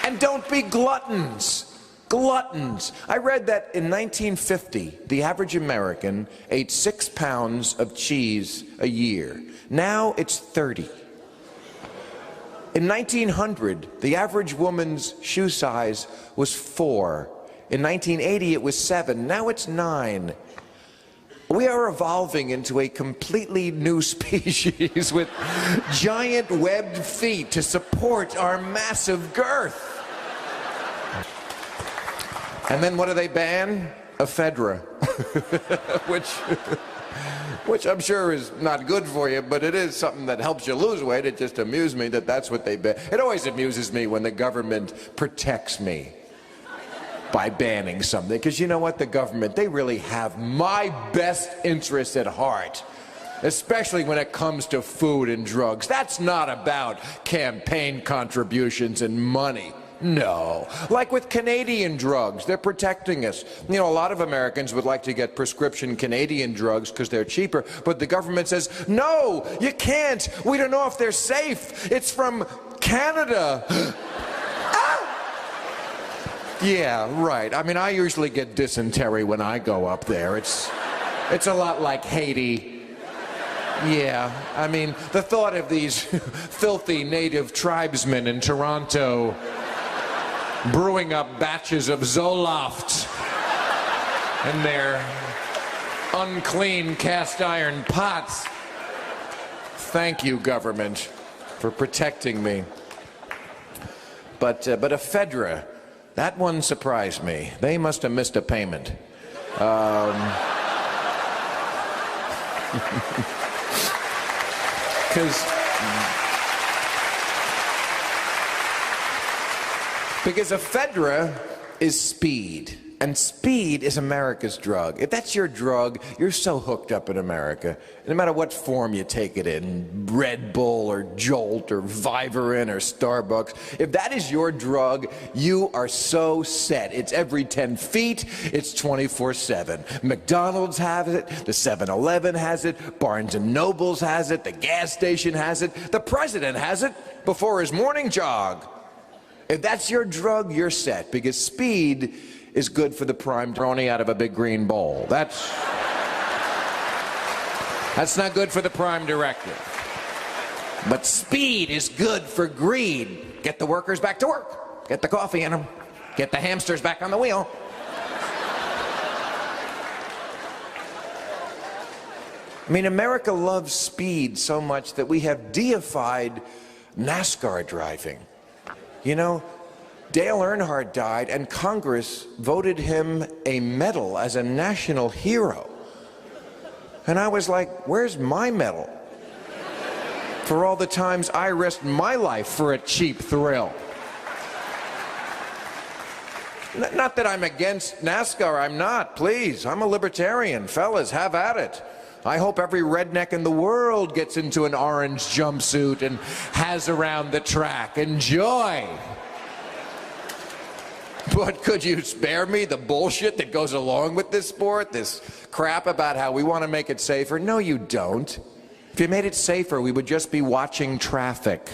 And don't be gluttons. Gluttons. I read that in 1950, the average American ate 6 pounds of cheese a year. Now it's 30. In 1900, the average woman's shoe size was 4. In 1980, it was 7. Now it's 9. We are evolving into a completely new species with giant webbed feet to support our massive girth. And then what do they ban? Ephedra, which I'm sure is not good for you, but it is something that helps you lose weight. It just amused me that that's what they ban. It always amuses me when the government protects me by banning something, because you know what, the government, they really have my best interests at heart, especially when it comes to food and drugs. That's not about campaign contributions and money. No. Like with Canadian drugs, they're protecting us. You know, a lot of Americans would like to get prescription Canadian drugs because they're cheaper, but the government says, no, you can't. We don't know if they're safe. It's from Canada. Yeah, right. I mean, I usually get dysentery when I go up there. It's a lot like Haiti. Yeah, I mean, the thought of these filthy native tribesmen in Toronto brewing up batches of Zoloft in their unclean cast iron pots. Thank you, government, for protecting me. But ephedra, that one surprised me. They must have missed a payment. Because ephedra is speed, and speed is America's drug. If that's your drug, you're so hooked up in America. No matter what form you take it in, Red Bull or Jolt or Vivarin or Starbucks, if that is your drug, you are so set. It's every 10 feet, it's 24/7. McDonald's has it, the 7-Eleven has it, Barnes & Noble's has it, the gas station has it, the president has it before his morning jog. If that's your drug, you're set, because speed is good for the prime brony out of a big green bowl. That's not good for the prime directive. But speed is good for greed. Get the workers back to work. Get the coffee in them. Get the hamsters back on the wheel. I mean, America loves speed so much that we have deified NASCAR driving. You know, Dale Earnhardt died, and Congress voted him a medal as a national hero. And I was like, where's my medal? For all the times I risked my life for a cheap thrill. Not that I'm against NASCAR, I'm not, please. I'm a libertarian. Fellas, have at it. I hope every redneck in the world gets into an orange jumpsuit and has around the track. Enjoy. But could you spare me the bullshit that goes along with this sport? This crap about how we want to make it safer? No, you don't. If you made it safer, we would just be watching traffic.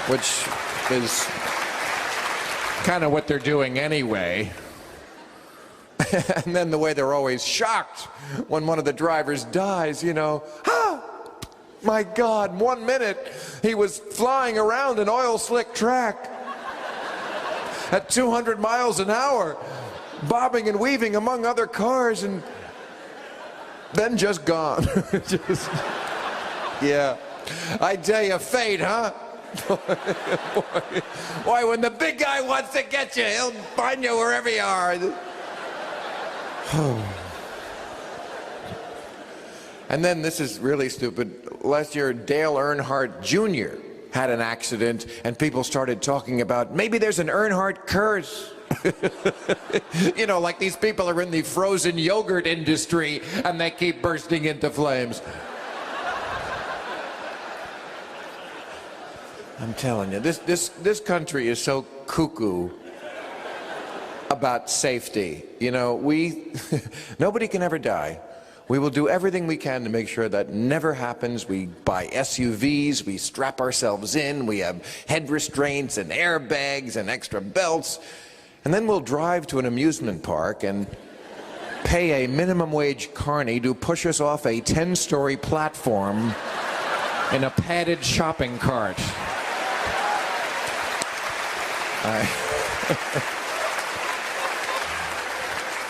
Which is kind of what they're doing anyway. And then the way they're always shocked when one of the drivers dies, you know. Ah, my God, 1 minute he was flying around an oil slick track at 200 miles an hour, bobbing and weaving among other cars, and then just gone. Just, yeah. I tell you, fate, huh? Boy, when the big guy wants to get you, he'll find you wherever you are. And then this is really stupid. Last year, Dale Earnhardt Jr. had an accident, and people started talking about maybe there's an Earnhardt curse. You know, like these people are in the frozen yogurt industry, and they keep bursting into flames. I'm telling you, this country is so cuckoo about safety. You know, nobody can ever die. We will do everything we can to make sure that never happens. We buy SUVs, we strap ourselves in, we have head restraints and airbags and extra belts, and then we'll drive to an amusement park and pay a minimum wage carny to push us off a 10-story platform in a padded shopping cart.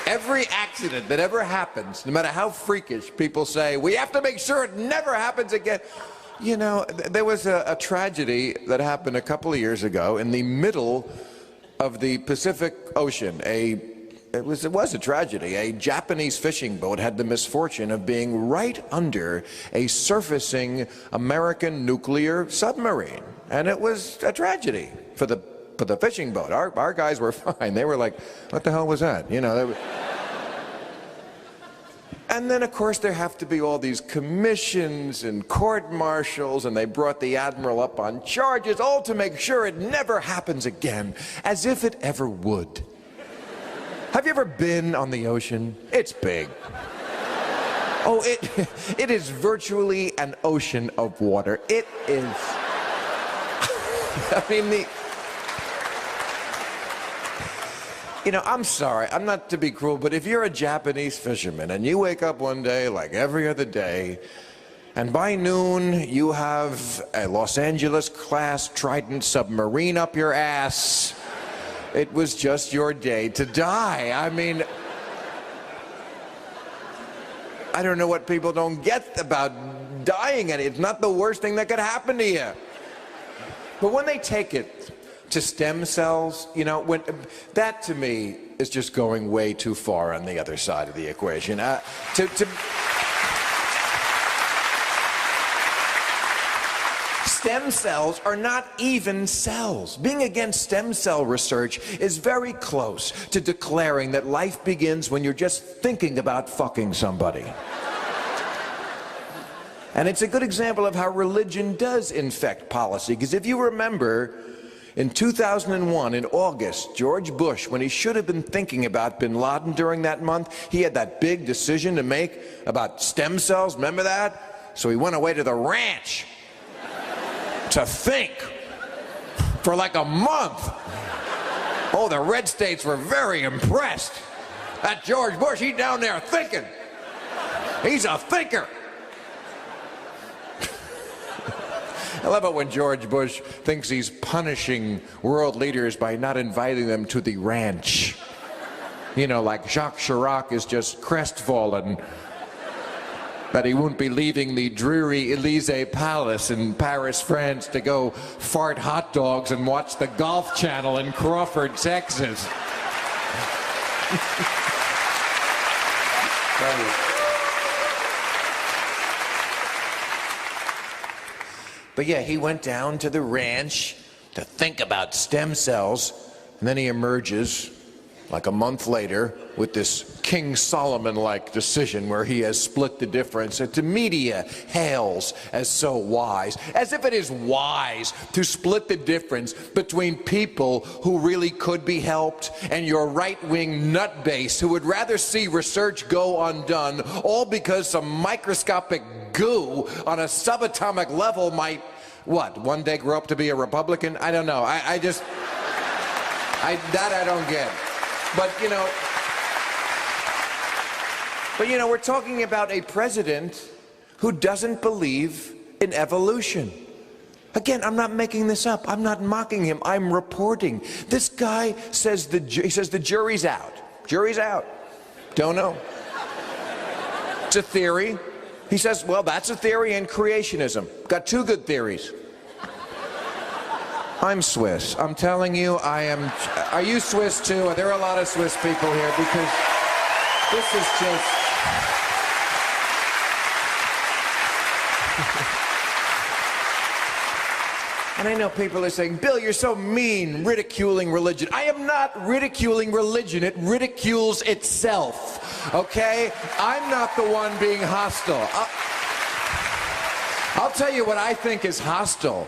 Every accident that ever happens, no matter how freakish, people say, we have to make sure it never happens again. You know, there was a tragedy that happened a couple of years ago in the middle of the Pacific Ocean. It was a tragedy. A Japanese fishing boat had the misfortune of being right under a surfacing American nuclear submarine. And it was a tragedy for the fishing boat. Our guys were fine. They were like, what the hell was that? You know, and then, of course, there have to be all these commissions and court-martials, and they brought the admiral up on charges, all to make sure it never happens again, as if it ever would. Have you ever been on the ocean? It's big. Oh, it is virtually an ocean of water. It is. I mean, you know, I'm sorry, I'm not to be cruel, but if you're a Japanese fisherman and you wake up one day like every other day, and by noon you have a Los Angeles-class Trident submarine up your ass, it was just your day to die. I mean, I don't know what people don't get about dying, and it's not the worst thing that could happen to you. But when they take it to stem cells, you know, that to me is just going way too far on the other side of the equation. Stem cells are not even cells. Being against stem cell research is very close to declaring that life begins when you're just thinking about fucking somebody. And it's a good example of how religion does infect policy, because if you remember, in 2001, in August, George Bush, when he should have been thinking about bin Laden during that month, he had that big decision to make about stem cells, remember that? So he went away to the ranch to think for like a month. Oh, the red states were very impressed. That George Bush, he's down there thinking. He's a thinker. I love it when George Bush thinks he's punishing world leaders by not inviting them to the ranch. You know, like Jacques Chirac is just crestfallen that he won't be leaving the dreary Élysée Palace in Paris, France to go fart hot dogs and watch the Golf Channel in Crawford, Texas. But yeah, he went down to the ranch to think about stem cells, and then he emerges like a month later with this King Solomon-like decision where he has split the difference that the media hails as so wise, as if it is wise to split the difference between people who really could be helped and your right-wing nutbase who would rather see research go undone, all because some microscopic goo on a subatomic level might, what, one day grow up to be a Republican? I don't know. I just... That I don't get. But you know, we're talking about a president who doesn't believe in evolution. Again, I'm not making this up. I'm not mocking him. I'm reporting. This guy says the jury's out. Jury's out. Don't know. It's a theory. He says, well, that's a theory and creationism. Got two good theories. I'm Swiss. I'm telling you, I am. Are you Swiss too? There are a lot of Swiss people here because this is just. And I know people are saying, Bill, you're so mean, ridiculing religion. I am not ridiculing religion. It ridicules itself, okay? I'm not the one being hostile. I'll tell you what I think is hostile.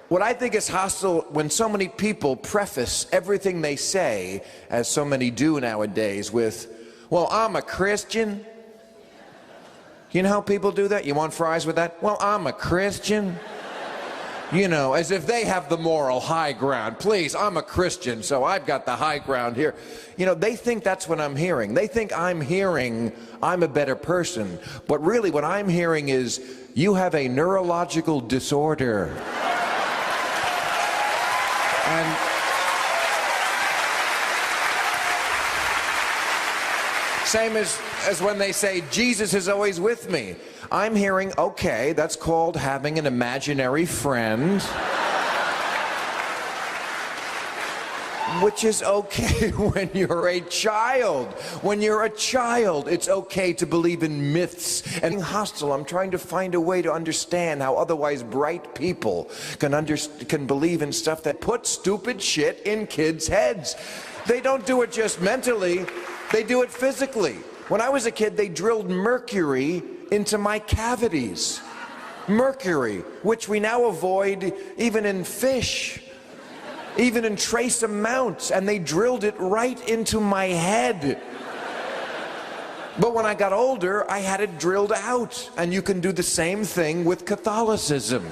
What I think is hostile when so many people preface everything they say, as so many do nowadays, with, well, I'm a Christian. You know how people do that? You want fries with that? Well, I'm a Christian. You know, as if they have the moral high ground. Please, I'm a Christian, so I've got the high ground here. You know, they think that's what I'm hearing. They think I'm hearing I'm a better person. But really what I'm hearing is you have a neurological disorder. And same as when they say, Jesus is always with me. I'm hearing, okay, that's called having an imaginary friend. Which is okay when you're a child. When you're a child, it's okay to believe in myths. And being hostile, I'm trying to find a way to understand how otherwise bright people can believe in stuff that puts stupid shit in kids' heads. They don't do it just mentally, they do it physically. When I was a kid, they drilled mercury into my cavities. Mercury, which we now avoid even in fish, even in trace amounts, and they drilled it right into my head. But when I got older, I had it drilled out, and you can do the same thing with Catholicism.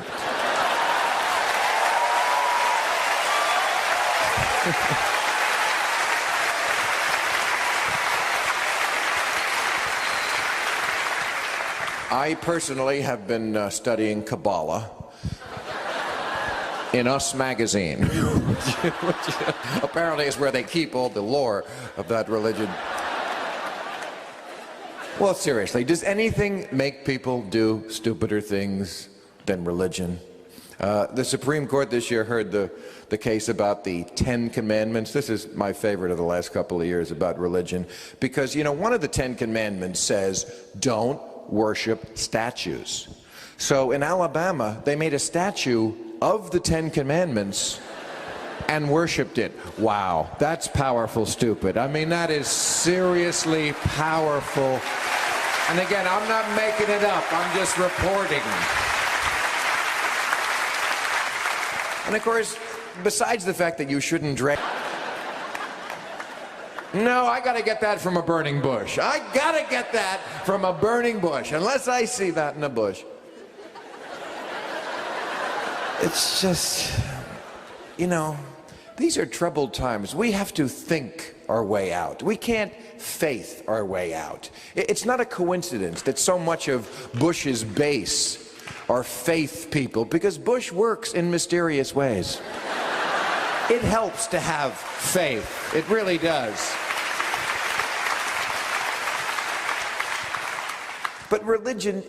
I personally have been studying Kabbalah in Us magazine, which apparently is where they keep all the lore of that religion. Well, seriously, does anything make people do stupider things than religion? The Supreme Court this year heard the case about the 10 Commandments. This is my favorite of the last couple of years about religion, because, you know, one of the 10 Commandments says, don't worship statues. So in Alabama, they made a statue of the 10 Commandments and worshipped it. Wow, that's powerful stupid. I mean, that is seriously powerful. And again, I'm not making it up, I'm just reporting. And of course, besides the fact that you shouldn't drink. No, I gotta get that from a burning bush. I gotta get that from a burning bush, unless I see that in a bush. It's just, you know, these are troubled times. We have to think our way out. We can't faith our way out. It's not a coincidence that so much of Bush's base are faith people, because Bush works in mysterious ways. It helps to have faith. It really does. But religion,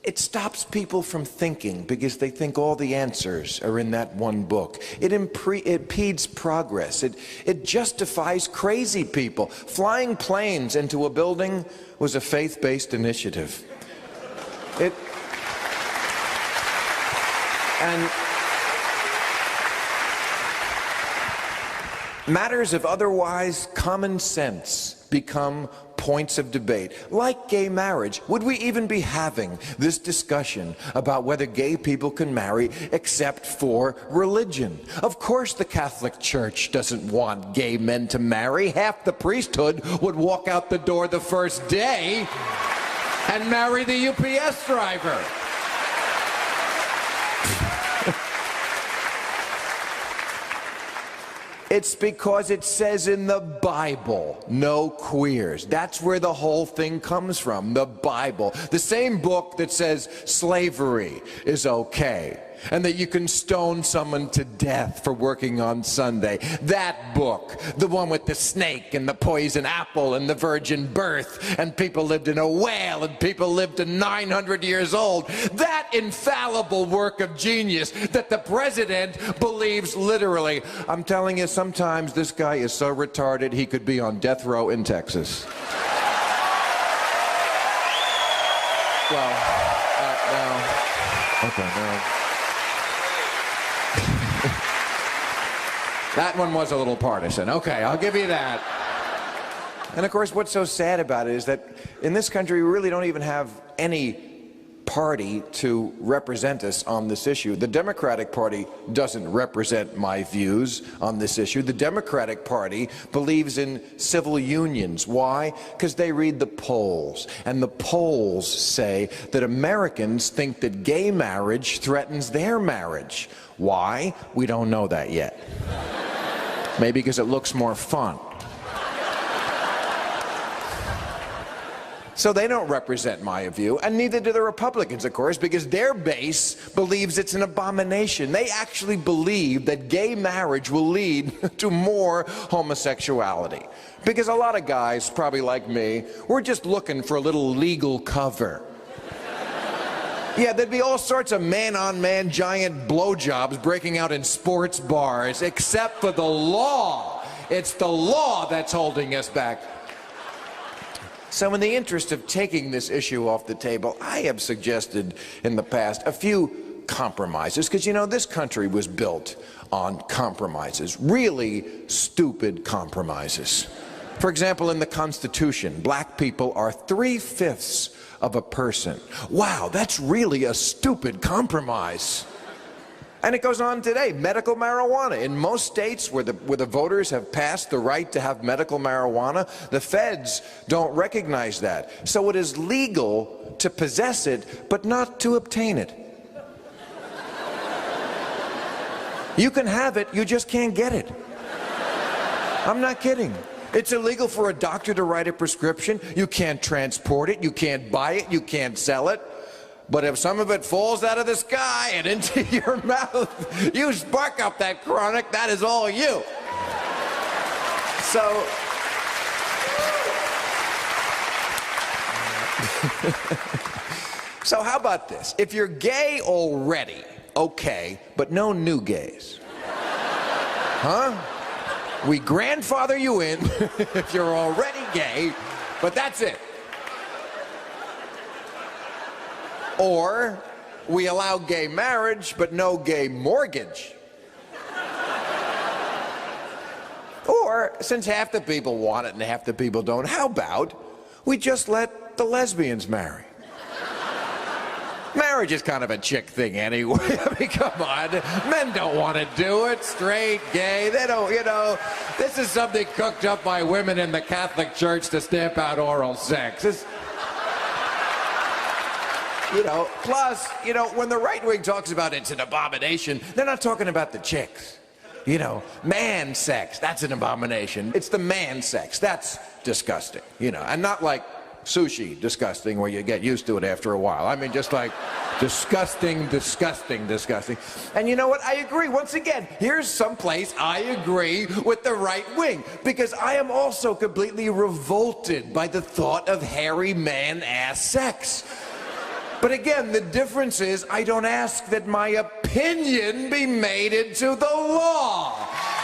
it stops people from thinking because they think all the answers are in that one book. It impedes progress. It justifies crazy people. Flying planes into a building was a faith-based initiative. And matters of otherwise common sense become points of debate, like gay marriage. Would we even be having this discussion about whether gay people can marry except for religion? Of course the Catholic Church doesn't want gay men to marry. Half the priesthood would walk out the door the first day and marry the UPS driver. It's because it says in the Bible, no queers. That's where the whole thing comes from, the Bible. The same book that says slavery is okay, and that you can stone someone to death for working on Sunday. That book, the one with the snake and the poison apple and the virgin birth, and people lived in a whale and people lived to 900 years old. That infallible work of genius that the president believes literally. I'm telling you, sometimes this guy is so retarded he could be on death row in Texas. Well, no. Okay, no. That one was a little partisan. Okay, I'll give you that. And of course, what's so sad about it is that in this country, we really don't even have any party to represent us on this issue. The Democratic Party doesn't represent my views on this issue. The Democratic Party believes in civil unions. Why? Because they read the polls. And the polls say that Americans think that gay marriage threatens their marriage. Why? We don't know that yet. Maybe because it looks more fun. So they don't represent my view, and neither do the Republicans, of course, because their base believes it's an abomination. They actually believe that gay marriage will lead to more homosexuality. Because a lot of guys, probably like me, we're just looking for a little legal cover. Yeah, there'd be all sorts of man-on-man giant blowjobs breaking out in sports bars, except for the law. It's the law that's holding us back. So in the interest of taking this issue off the table, I have suggested in the past a few compromises, because, you know, this country was built on compromises, really stupid compromises. For example, in the Constitution, black people are 3/5 of a person. Wow, that's really a stupid compromise. And it goes on today. Medical marijuana. In most states where the voters have passed the right to have medical marijuana, the feds don't recognize that. So it is legal to possess it, but not to obtain it. You can have it, you just can't get it. I'm not kidding. It's illegal for a doctor to write a prescription. You can't transport it, you can't buy it, you can't sell it. But if some of it falls out of the sky and into your mouth, you spark up that chronic, that is all you. So, so how about this? If you're gay already, okay, but no new gays. Huh? We grandfather you in if you're already gay, but that's it. Or we allow gay marriage, but no gay mortgage. Or, since half the people want it and half the people don't, how about we just let the lesbians marry? Marriage is kind of a chick thing anyway. I mean, come on. Men don't want to do it. Straight, gay, they don't, you know. This is something cooked up by women in the Catholic Church to stamp out oral sex. You know, plus, you know, when the right wing talks about it's an abomination, they're not talking about the chicks. You know, man sex, that's an abomination. It's the man sex, that's disgusting, you know, and not like sushi disgusting where you get used to it after a while. I mean, just like disgusting, disgusting, disgusting. And you know what? I agree. Once again, here's some place I agree with the right wing, because I am also completely revolted by the thought of hairy man-ass sex. But again, the difference is I don't ask that my opinion be made into the law.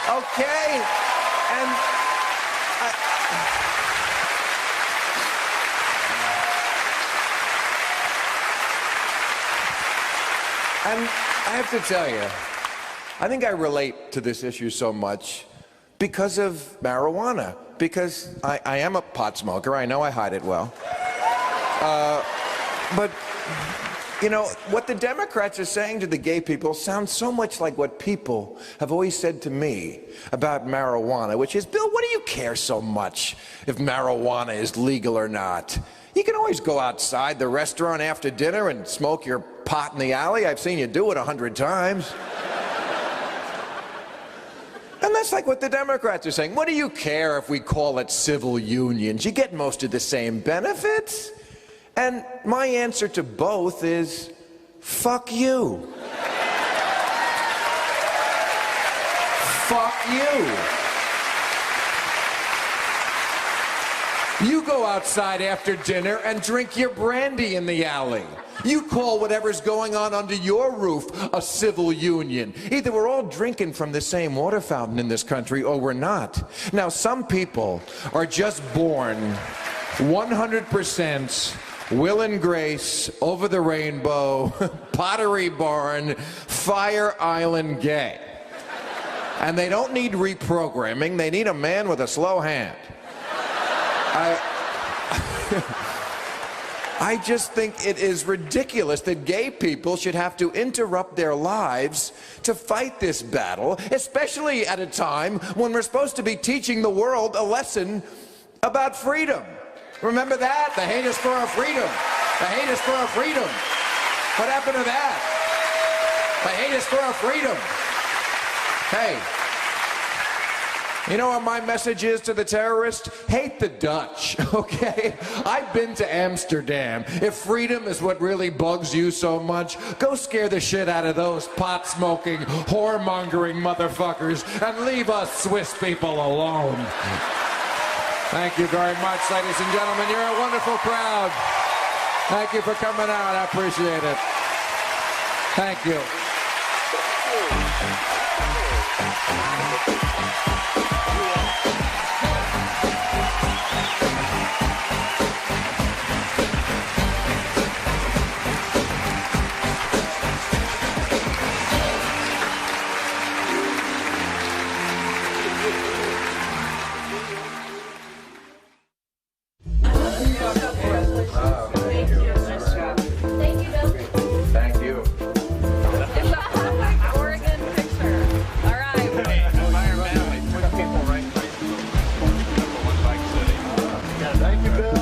Okay? And I have to tell you, I think I relate to this issue so much because of marijuana. Because I am a pot smoker. I know I hide it well. But, you know, what the Democrats are saying to the gay people sounds so much like what people have always said to me about marijuana, which is, Bill, what do you care so much if marijuana is legal or not? You can always go outside the restaurant after dinner and smoke your pot in the alley. I've seen you do it 100 times. And That's like what the Democrats are saying. What do you care if we call it civil unions? You get most of the same benefits. And my answer to both is, fuck you. Fuck you. You go outside after dinner and drink your brandy in the alley. You call whatever's going on under your roof a civil union. Either we're all drinking from the same water fountain in this country or we're not. Now, some people are just born 100% Will and Grace, Over the Rainbow, Pottery Barn, Fire Island gay. And they don't need reprogramming. They need a man with a slow hand. I just think it is ridiculous that gay people should have to interrupt their lives to fight this battle, especially at a time when we're supposed to be teaching the world a lesson about freedom. Remember that? The hate is for our freedom. The hate is for our freedom. What happened to that? The hate is for our freedom. Hey. You know what my message is to the terrorists? Hate the Dutch, okay? I've been to Amsterdam. If freedom is what really bugs you so much, go scare the shit out of those pot-smoking, whoremongering motherfuckers and leave us Swiss people alone. Thank you very much, ladies and gentlemen. You're a wonderful crowd. Thank you for coming out. I appreciate it. Thank you. Thank you, Bill.